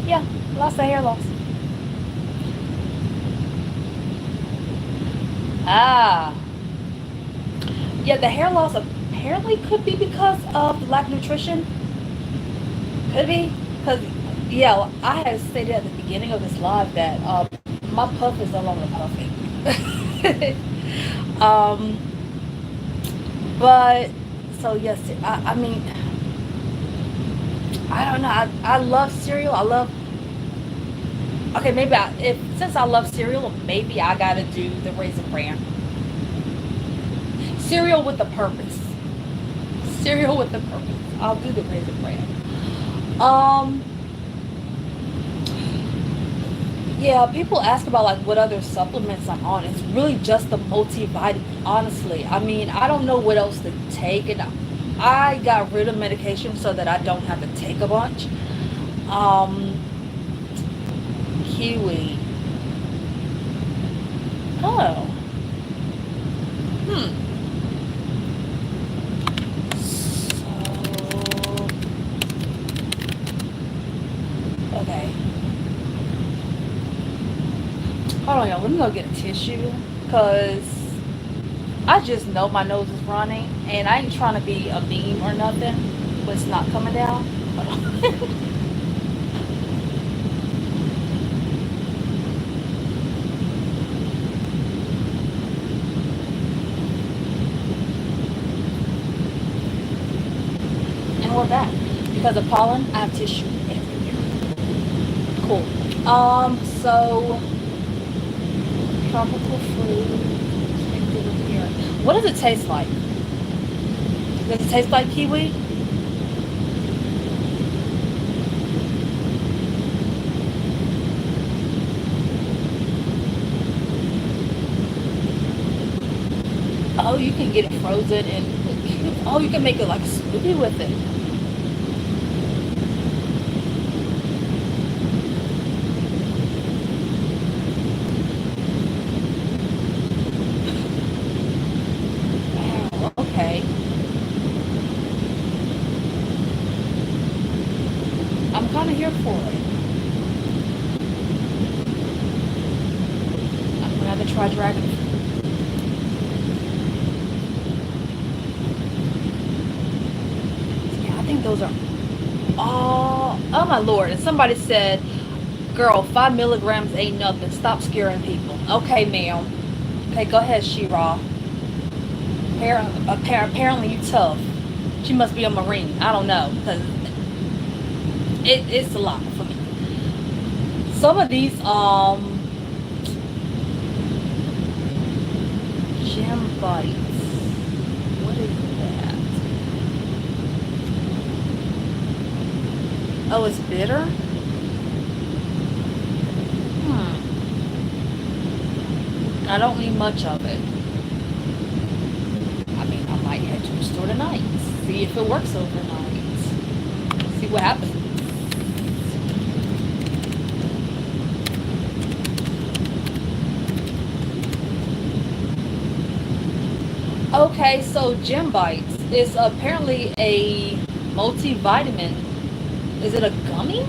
Yeah, lots of hair loss. Ah, yeah, the hair loss apparently could be because of lack of nutrition. Could be, because yeah, I had stated at the beginning of this live that my puff is no longer puffing. um, but so yes, I mean, I don't know. I love cereal. I love. Okay, maybe since I love cereal, maybe I gotta do the Raisin Bran. Cereal with a purpose. Cereal with a purpose. I'll do the Raisin Bran. Yeah, people ask about like what other supplements I'm on. It's really just the multivitamin, honestly. I mean, I don't know what else to take, and I got rid of medication so that I don't have to take a bunch. Kiwi. Oh. So, okay. Hold on, y'all. Let me go get a tissue, because I just know my nose is running, and I ain't trying to be a meme or nothing, but it's not coming down. Hold on. And we're back. Because of pollen, I have tissue everywhere. Cool. So tropical fruit. What does it taste like? Does it taste like kiwi? Oh, you can get it frozen and oh, you can make it like a smoothie with it. Wow, okay. I'm kind of here for it. I'm gonna have to try dragon fruit. Yeah, I think those are oh my lord. And somebody said, girl, 5 milligrams ain't nothing. Stop scaring people. Okay, ma'am. Okay, go ahead, She-Ra. Apparently you tough. She must be a Marine. I don't know, because it's a lot for me. Some of these gem bites. What is that? Oh, it's bitter? I don't need much of it. I mean, I might head to the store tonight. See if it works overnight. See what happens. Okay, so Gem Bites is apparently a multivitamin. Is it a gummy?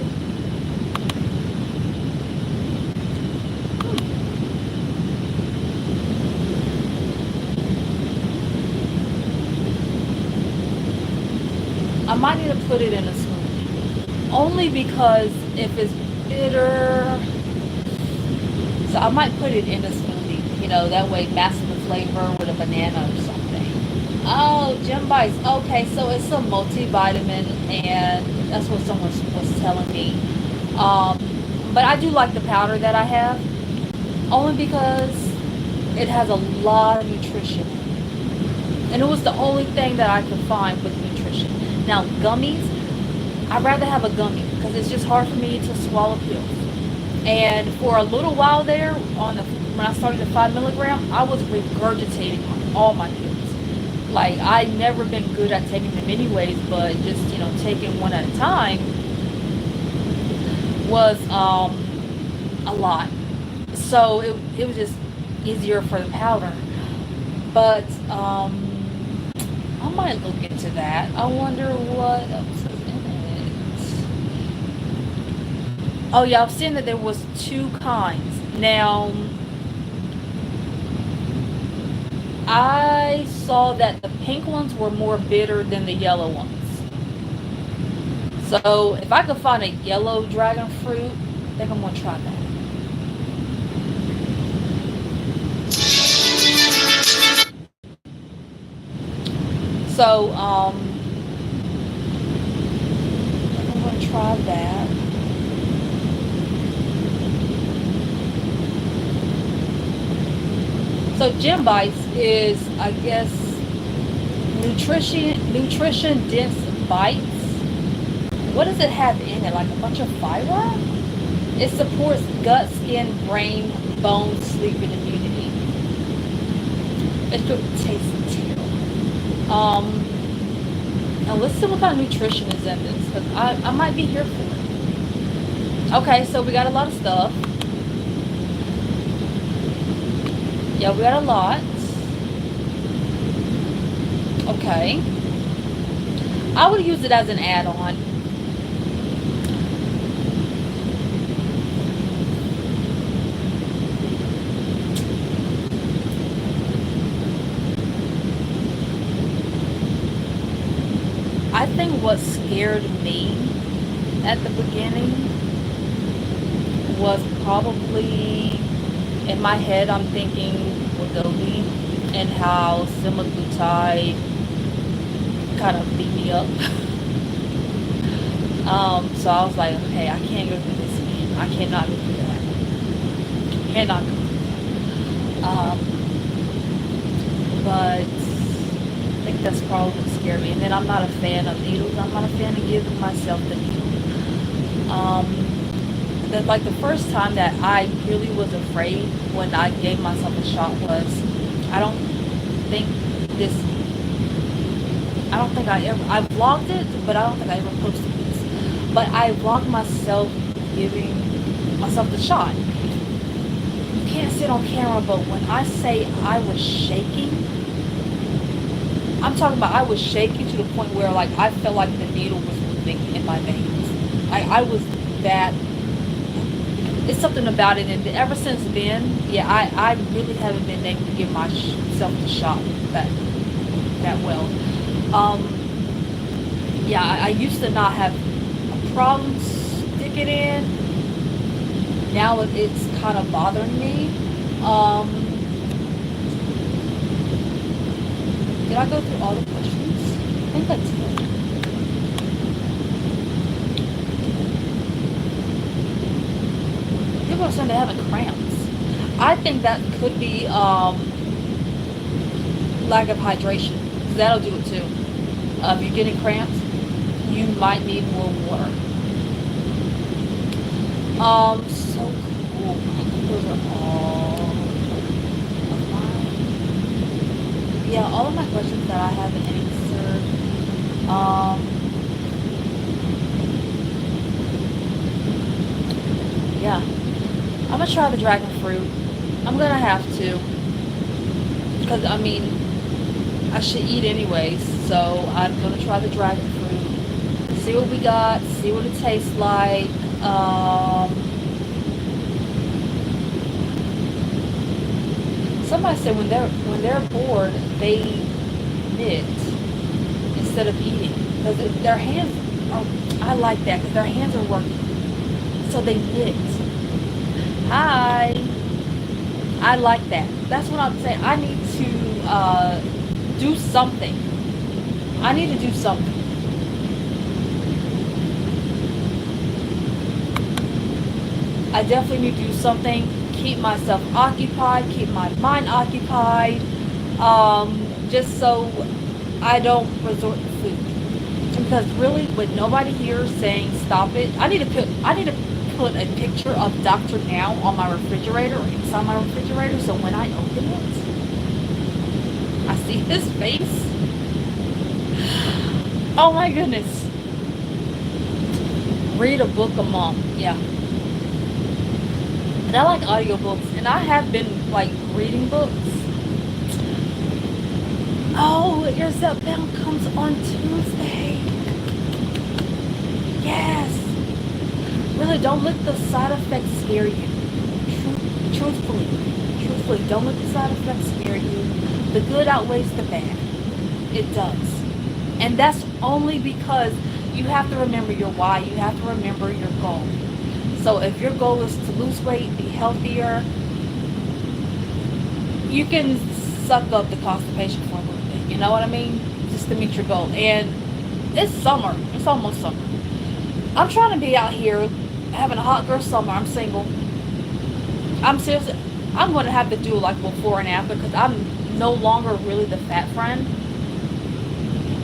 might need to put it in a smoothie. Only because if it's bitter, so I might put it in a smoothie. You know, that way masking the flavor with a banana or something. Oh, Gym Bites. Okay, so it's a multivitamin, and that's what someone was telling me. But I do like the powder that I have, only because it has a lot of nutrition. And it was the only thing that I could find with nutrition. Now, gummies, I'd rather have a gummy because it's just hard for me to swallow pills. And for a little while there, when I started the 5 milligram, I was regurgitating all my pills. Like, I'd never been good at taking them anyways, but just, taking one at a time was a lot. So it was just easier for the powder. But I might look into that. I wonder what else is in it. Oh yeah, I've seen that there was 2 kinds. Now, I saw that the pink ones were more bitter than the yellow ones. So if I could find a yellow dragon fruit, I think I'm gonna try that. So I'm gonna try that. So Gym Bites is, I guess, nutrition dense bites. What does it have in it? Like a bunch of fiber? It supports gut, skin, brain, bone, sleep, and immunity. It tastes terrible. Now let's see what kind of nutrition is in this, because I might be here for it. Okay, so we got a lot of stuff. Yeah, we got a lot. Okay. I would use it as an add-on. I think what scared me at the beginning was probably, in my head, I'm thinking Wegovy and how semaglutide kind of beat me up. So I was like, okay, I can't go through this again. I cannot go through that. Cannot go through that. But I think that's probably what scared me. And then I'm not a fan of needles. I'm not a fan of giving myself the needle. Like the first time that I really was afraid when I gave myself a shot was, I don't think I vlogged it, but I don't think I ever posted this. But I vlogged myself giving myself the shot. You can't sit on camera, but when I say I was shaking, I'm talking about I was shaking to the point where like I felt like the needle was moving in my veins. I was that. It's something about it, and ever since then, yeah, I really haven't been able to give myself the shot that well. Yeah, I used to not have a problem sticking in. Now it's kind of bothering me. Did I go through all the questions? I think I did. People are saying they're having cramps. I think that could be lack of hydration. That'll do it too. If you're getting cramps, you might need more water. So cool. Those are all of mine. Yeah, all of my questions that I haven't answered. Yeah. I'm gonna try the dragon fruit. I'm gonna have to. Because, I mean, I should eat anyways. So I'm gonna try the dragon fruit. See what we got. See what it tastes like. Somebody said when they're bored, they knit instead of eating. Because their hands are, I like that, because their hands are working. So they knit. Hi. I like that. That's what I'm saying. I need to do something. I need to do something. I definitely need to do something. Keep myself occupied. Keep my mind occupied. Just so I don't resort to food. Because really, with nobody here saying stop it, I need to put a picture of Dr. Now on my refrigerator, or inside my refrigerator, so when I open it, I see his face. Oh my goodness. Read a book a month. Yeah. And I like audiobooks, and I have been like reading books. Oh, your Zepbound comes on Tuesday. Yes. Really, don't let the side effects scare you. Truthfully, don't let the side effects scare you. The good outweighs the bad. It does. And that's only because you have to remember your why. You have to remember your goal. So if your goal is to lose weight, be healthier, you can suck up the constipation for a little bit. You know what I mean? Just to meet your goal. And it's summer. It's almost summer. I'm trying to be out here having a hot girl summer. I'm single. I'm seriously, I'm going to have to do like before and after, because I'm no longer really the fat friend.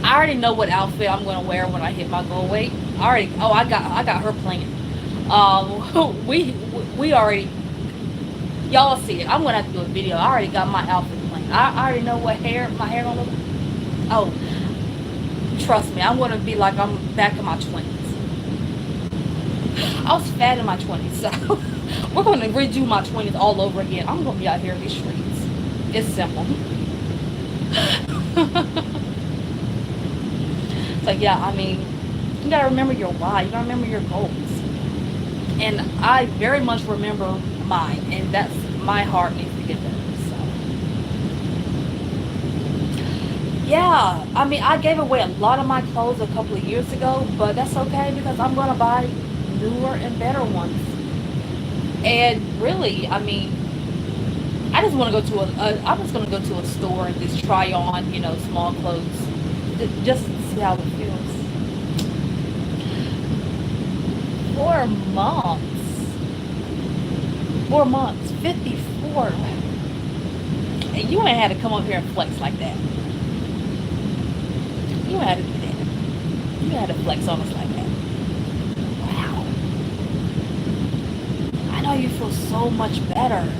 I already know what outfit I'm going to wear when I hit my goal weight. I got her planned. We already, y'all see it. I'm going to have to do a video. I already got my outfit planned. I already know what my hair going to look. Oh, trust me, I'm going to be like I'm back in my 20s. I was fat in my 20s, so we're going to redo my 20s all over again. I'm going to be out here in these streets. It's simple. So yeah, I mean, you got to remember your why. You got to remember your goals. And I very much remember mine, and that's my heart needs to get there. So yeah, I mean, I gave away a lot of my clothes a couple of years ago, but that's okay, because I'm going to buy newer and better ones. And really, I mean, I just want to go to I'm just going to go to a store and just try on, you know, small clothes, just to see how it feels. 4 months. 4 months. 54. And you ain't had to come up here and flex like that. You had to do that. You had to flex on us like that. Wow. I know you feel so much better.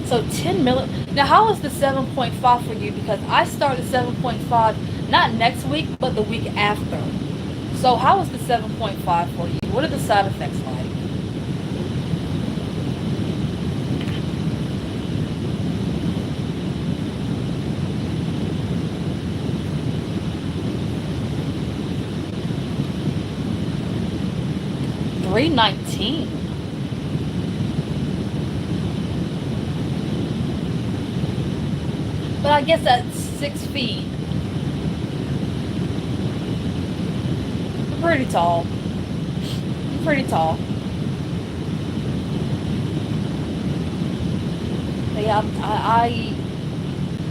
So 10 milligrams. Now, how is the 7.5 for you? Because I started 7.5 not next week, but the week after. So how is the 7.5 for you? What are the side effects like? $3.19. But I guess that's 6 feet. Pretty tall. Pretty tall. But yeah, I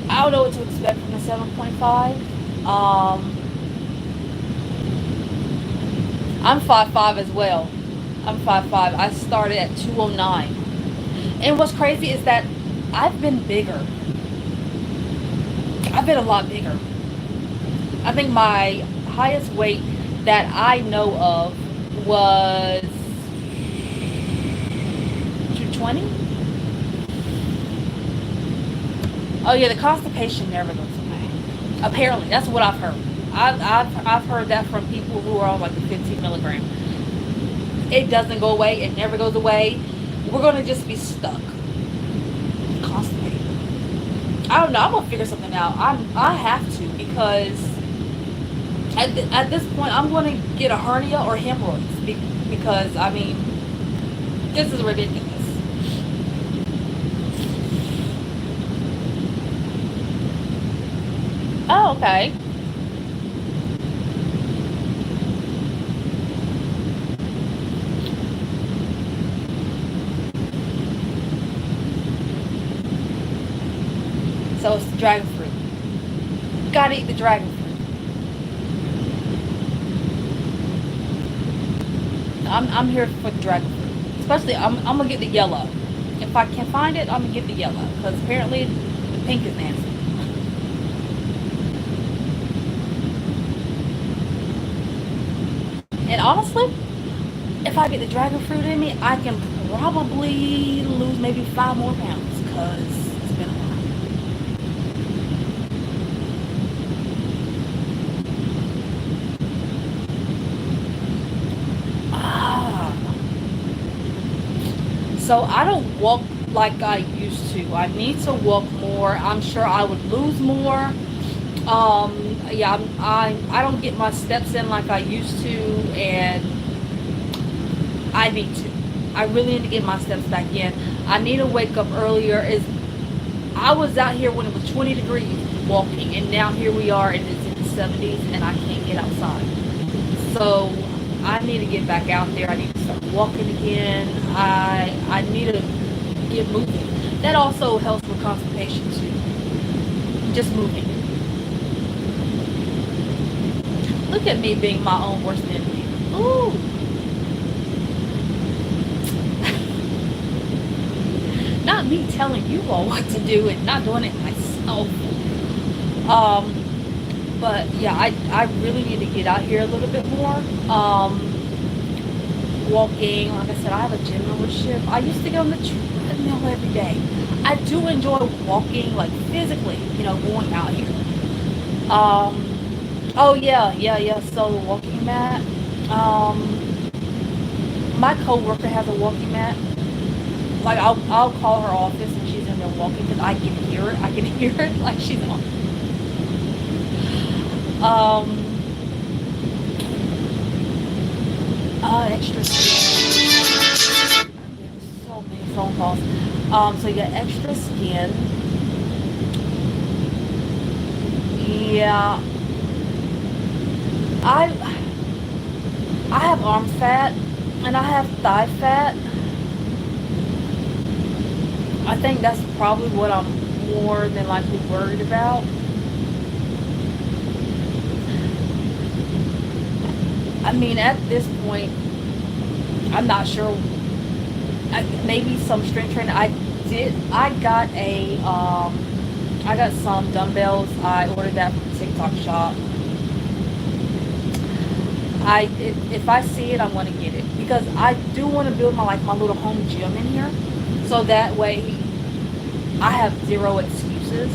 don't know what to expect from the 7.5. I'm 5'5" as well. I'm 5'5". I started at 209. And what's crazy is that I've been bigger. I've been a lot bigger. I think my highest weight that I know of was 220. Oh yeah, the constipation never goes away. Apparently, that's what I've heard. I've heard that from people who are on like the 15 milligram. It doesn't go away. It never goes away. We're gonna just be stuck. Constipated. I don't know. I'm gonna figure something out. I have to, because at this point I'm gonna get a hernia or hemorrhoids, because I mean, this is ridiculous. Oh, okay. So it's the dragon fruit. Gotta eat the dragon fruit. I'm here for the dragon fruit. Especially, I'm gonna get the yellow. If I can find it, I'm gonna get the yellow. Because apparently the pink is nasty. And honestly, if I get the dragon fruit in me, I can probably lose maybe 5 more pounds. Because it's been a while. So I don't walk like I used to. I need to walk more. I'm sure I would lose more. Yeah, I don't get my steps in like I used to, and I need to. I really need to get my steps back in. I need to wake up earlier. I was out here when it was 20 degrees walking, and now here we are and it's in the 70s and I can't get outside. So I need to get back out there. I need to start walking again. I need to get moving. That also helps with constipation too. Just moving. Look at me being my own worst enemy. Ooh. Not me telling you all what to do and not doing it myself. But yeah, I really need to get out here a little bit more. Walking, like I said, I have a gym membership. I used to get on the treadmill every day. I do enjoy walking, like physically, going out here. Oh yeah. So the walking mat. My coworker has a walking mat. Like I'll call her office and she's in there walking because I can hear it. I can hear it like she's on. Extra skin. So many phone calls. So you got extra skin. Yeah. I have arm fat and I have thigh fat. I think that's probably what I'm more than likely worried about. I mean, at this point, I'm not sure. Maybe some strength training. I got some dumbbells. I ordered that from TikTok shop. If I see it, I'm gonna get it because I do want to build my little home gym in here, so that way I have zero excuses.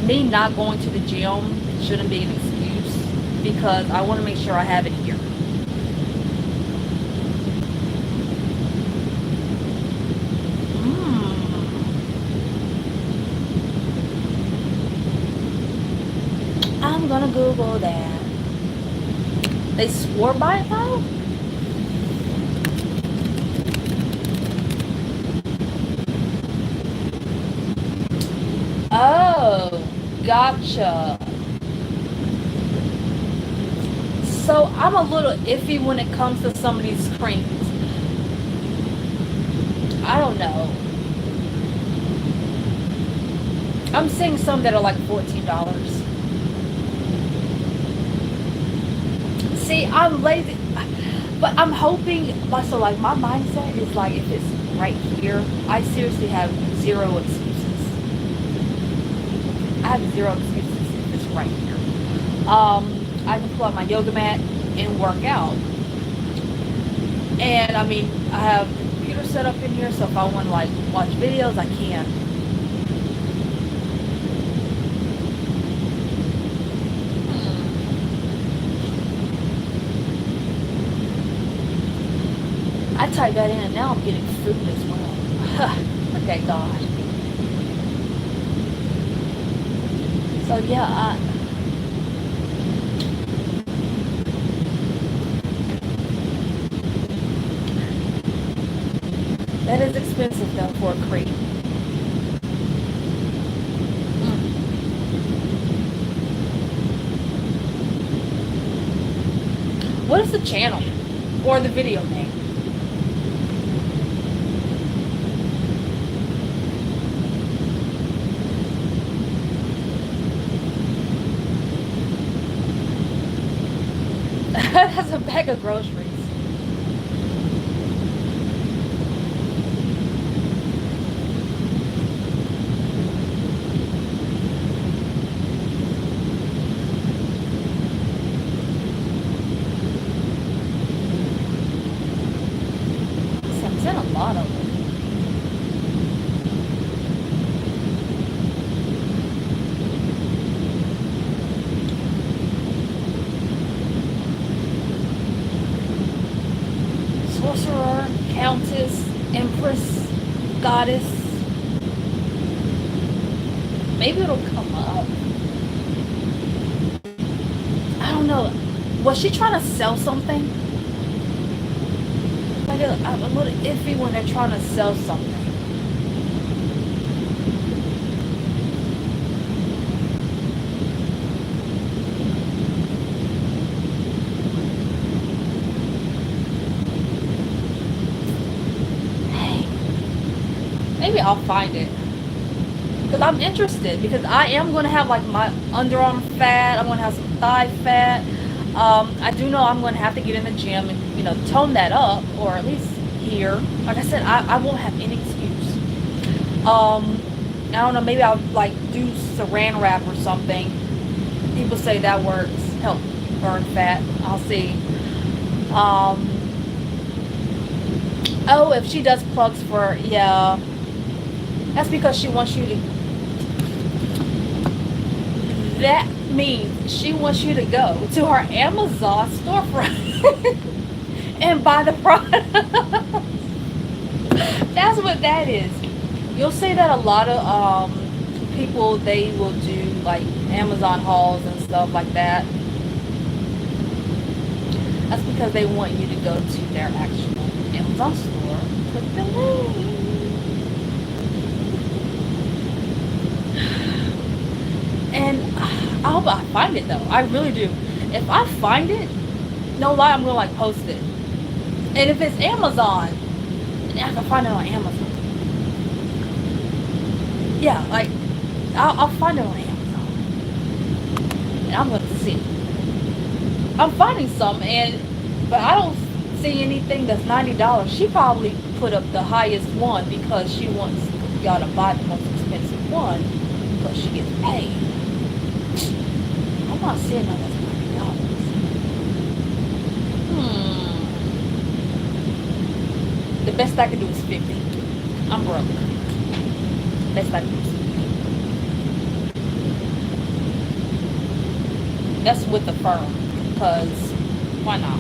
Me not going to the gym shouldn't be an excuse because I want to make sure I have it here. I'm gonna Google that. They swore by it though? Oh, gotcha. So I'm a little iffy when it comes to some of these creams. I don't know. I'm seeing some that are like $14. See, I'm lazy, but I'm hoping, so my mindset is if it's right here, I seriously have zero excuses. I have zero excuses if it's right here. I can pull out my yoga mat and work out. And I mean, I have the computer set up in here, so if I want to watch videos, I can. I typed that in and now I'm getting food as well. Look at God. So yeah, that is expensive though for a crate. What is the channel or the video name? That's a bag of groceries. I've seen a lot of them. Sorcerer, Countess, Empress, Goddess. Maybe it'll come up. I don't know. Was she trying to sell something? Like I'm a little iffy when they're trying to sell something. Maybe I'll find it, because I'm interested, because I am going to have like my underarm fat, I'm going to have some thigh fat. I do know I'm going to have to get in the gym and, you know, tone that up, or at least here. Like I said, I won't have any excuse. I don't know, maybe I'll like do saran wrap or something. People say that works, help burn fat. I'll see. Oh, if she does plugs for, yeah, that's because she wants you to, that means she wants you to go to her Amazon storefront and buy the product. That's what that is. You'll see that a lot of people, they will do like Amazon hauls and stuff like that. That's because they want you to go to their actual Amazon store. Click the link. And I hope I find it though. I really do. If I find it, no lie, I'm gonna like post it. And if it's Amazon, then I can find it on Amazon. Yeah, like I'll find it on Amazon, and I'm gonna see. I'm finding some, but I don't see anything that's $90. She probably put up the highest one because she wants y'all to buy the most expensive one because she gets paid. I'm not seeing none that's $90. The best I can do is 50. I'm broke. Best I can do is 50. That's with the firm, because why not?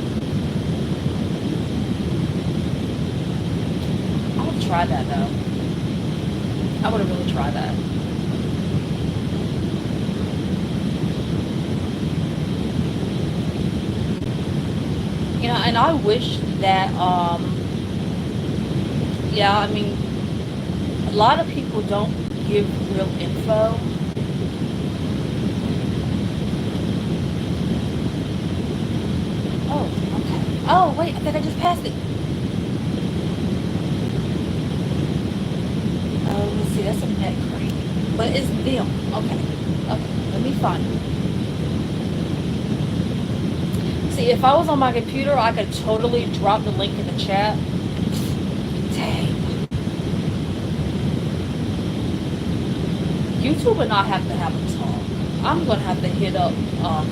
I would try that though. I would really try that. You know, and I wish that, yeah, I mean, a lot of people don't give real info. Oh, okay. Oh, wait, I think I just passed it. Oh, let's see, that's a neck cream. But it's them. Okay. Okay, let me find it. See, if I was on my computer, I could totally drop the link in the chat. Dang. YouTube would not have to have a talk. I'm going to have to hit up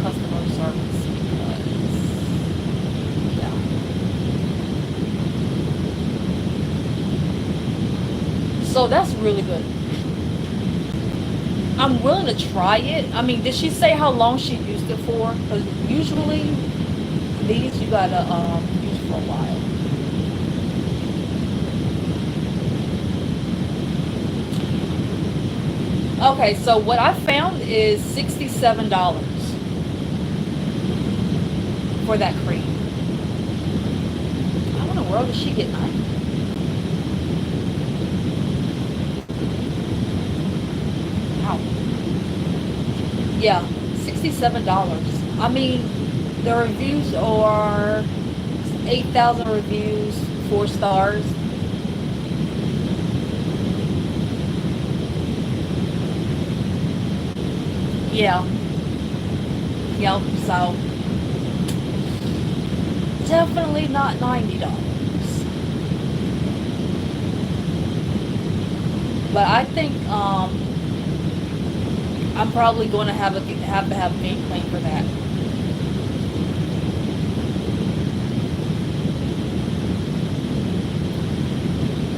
customer service because, yeah. So that's really good. I'm willing to try it. I mean, did she say how long she used it for? Because usually these you gotta use for a while. Okay, so what I found is $67 for that cream. How in the world did she get 90? Wow. Yeah, $67. I mean, the reviews are 8,000 reviews, 4 stars. Yeah. Yep, so definitely not $90. But I think I'm probably going to have to have a game plan for that.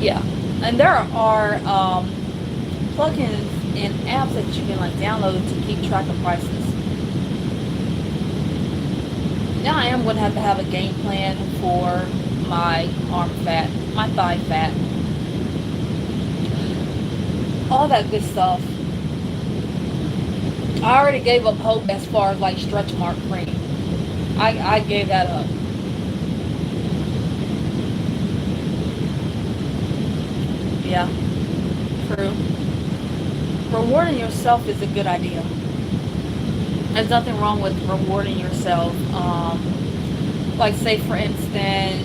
Yeah, and there are plugins and apps that you can like download to keep track of prices. Now I am going to have a game plan for my arm fat, my thigh fat, all that good stuff. I already gave up hope as far as like stretch mark cream. I gave that up. Yeah, true. Rewarding yourself is a good idea. There's nothing wrong with rewarding yourself. Like say for instance,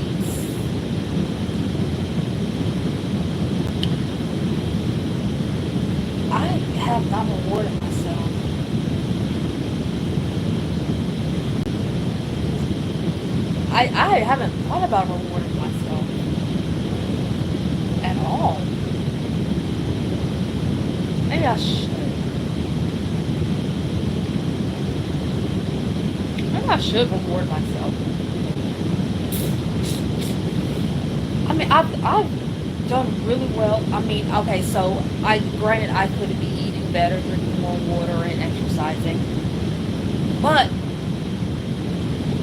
I have not rewarded myself. I haven't thought about rewarding myself at all. Maybe I should. Maybe I should reward myself. I mean, I've done really well. I mean, okay, so granted I could be eating better, drinking more water, and exercising, but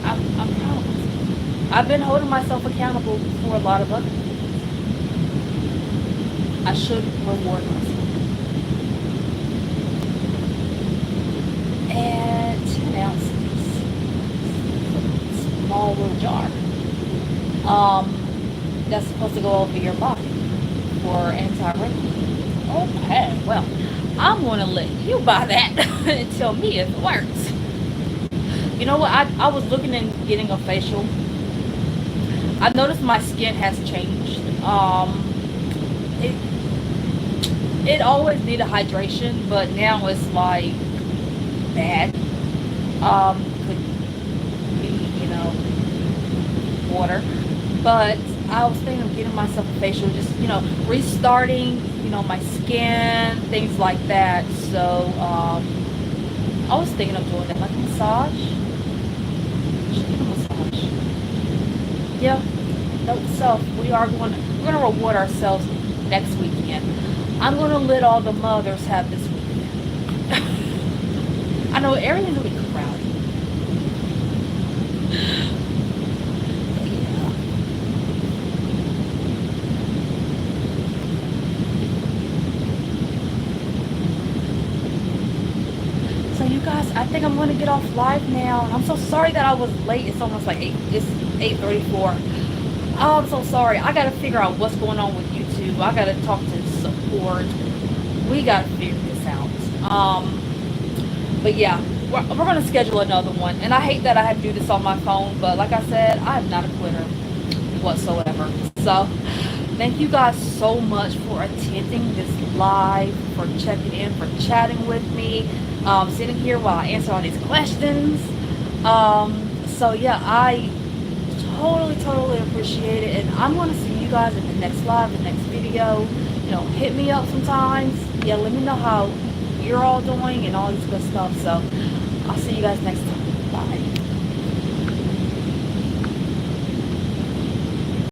I'm proud of myself. I've been holding myself accountable for a lot of other things. I should reward myself. And 10 ounces, small little jar. That's supposed to go over your body for anti-wrinkling. Okay, well, I'm gonna let you buy that and tell me if it works. You know what? I was looking into getting a facial. I noticed my skin has changed. It always needed hydration, but now it's like bad. Could be, water. But I was thinking of getting myself a facial, just, restarting, my skin, things like that. So, I was thinking of doing that, like massage. Just get a massage. Yeah. Note to self, we're gonna reward ourselves next weekend. I'm gonna let all the mothers have this weekend. I know everything's gonna be crowded. So you guys, I think I'm gonna get off live now. I'm so sorry that I was late. It's almost like it's 8:34. Oh, I'm so sorry. I gotta figure out what's going on with YouTube. I gotta talk to support. We gotta figure this out. But yeah, we're gonna schedule another one. And I hate that I have to do this on my phone, but like I said, I'm not a quitter whatsoever. So thank you guys so much for attending this live, for checking in, for chatting with me, sitting here while I answer all these questions. So yeah, I totally appreciate it, and I'm going to see you guys in the next live, the next video. Hit me up sometimes. Yeah, let me know how you're all doing and all this good stuff. So I'll see you guys next time. Bye.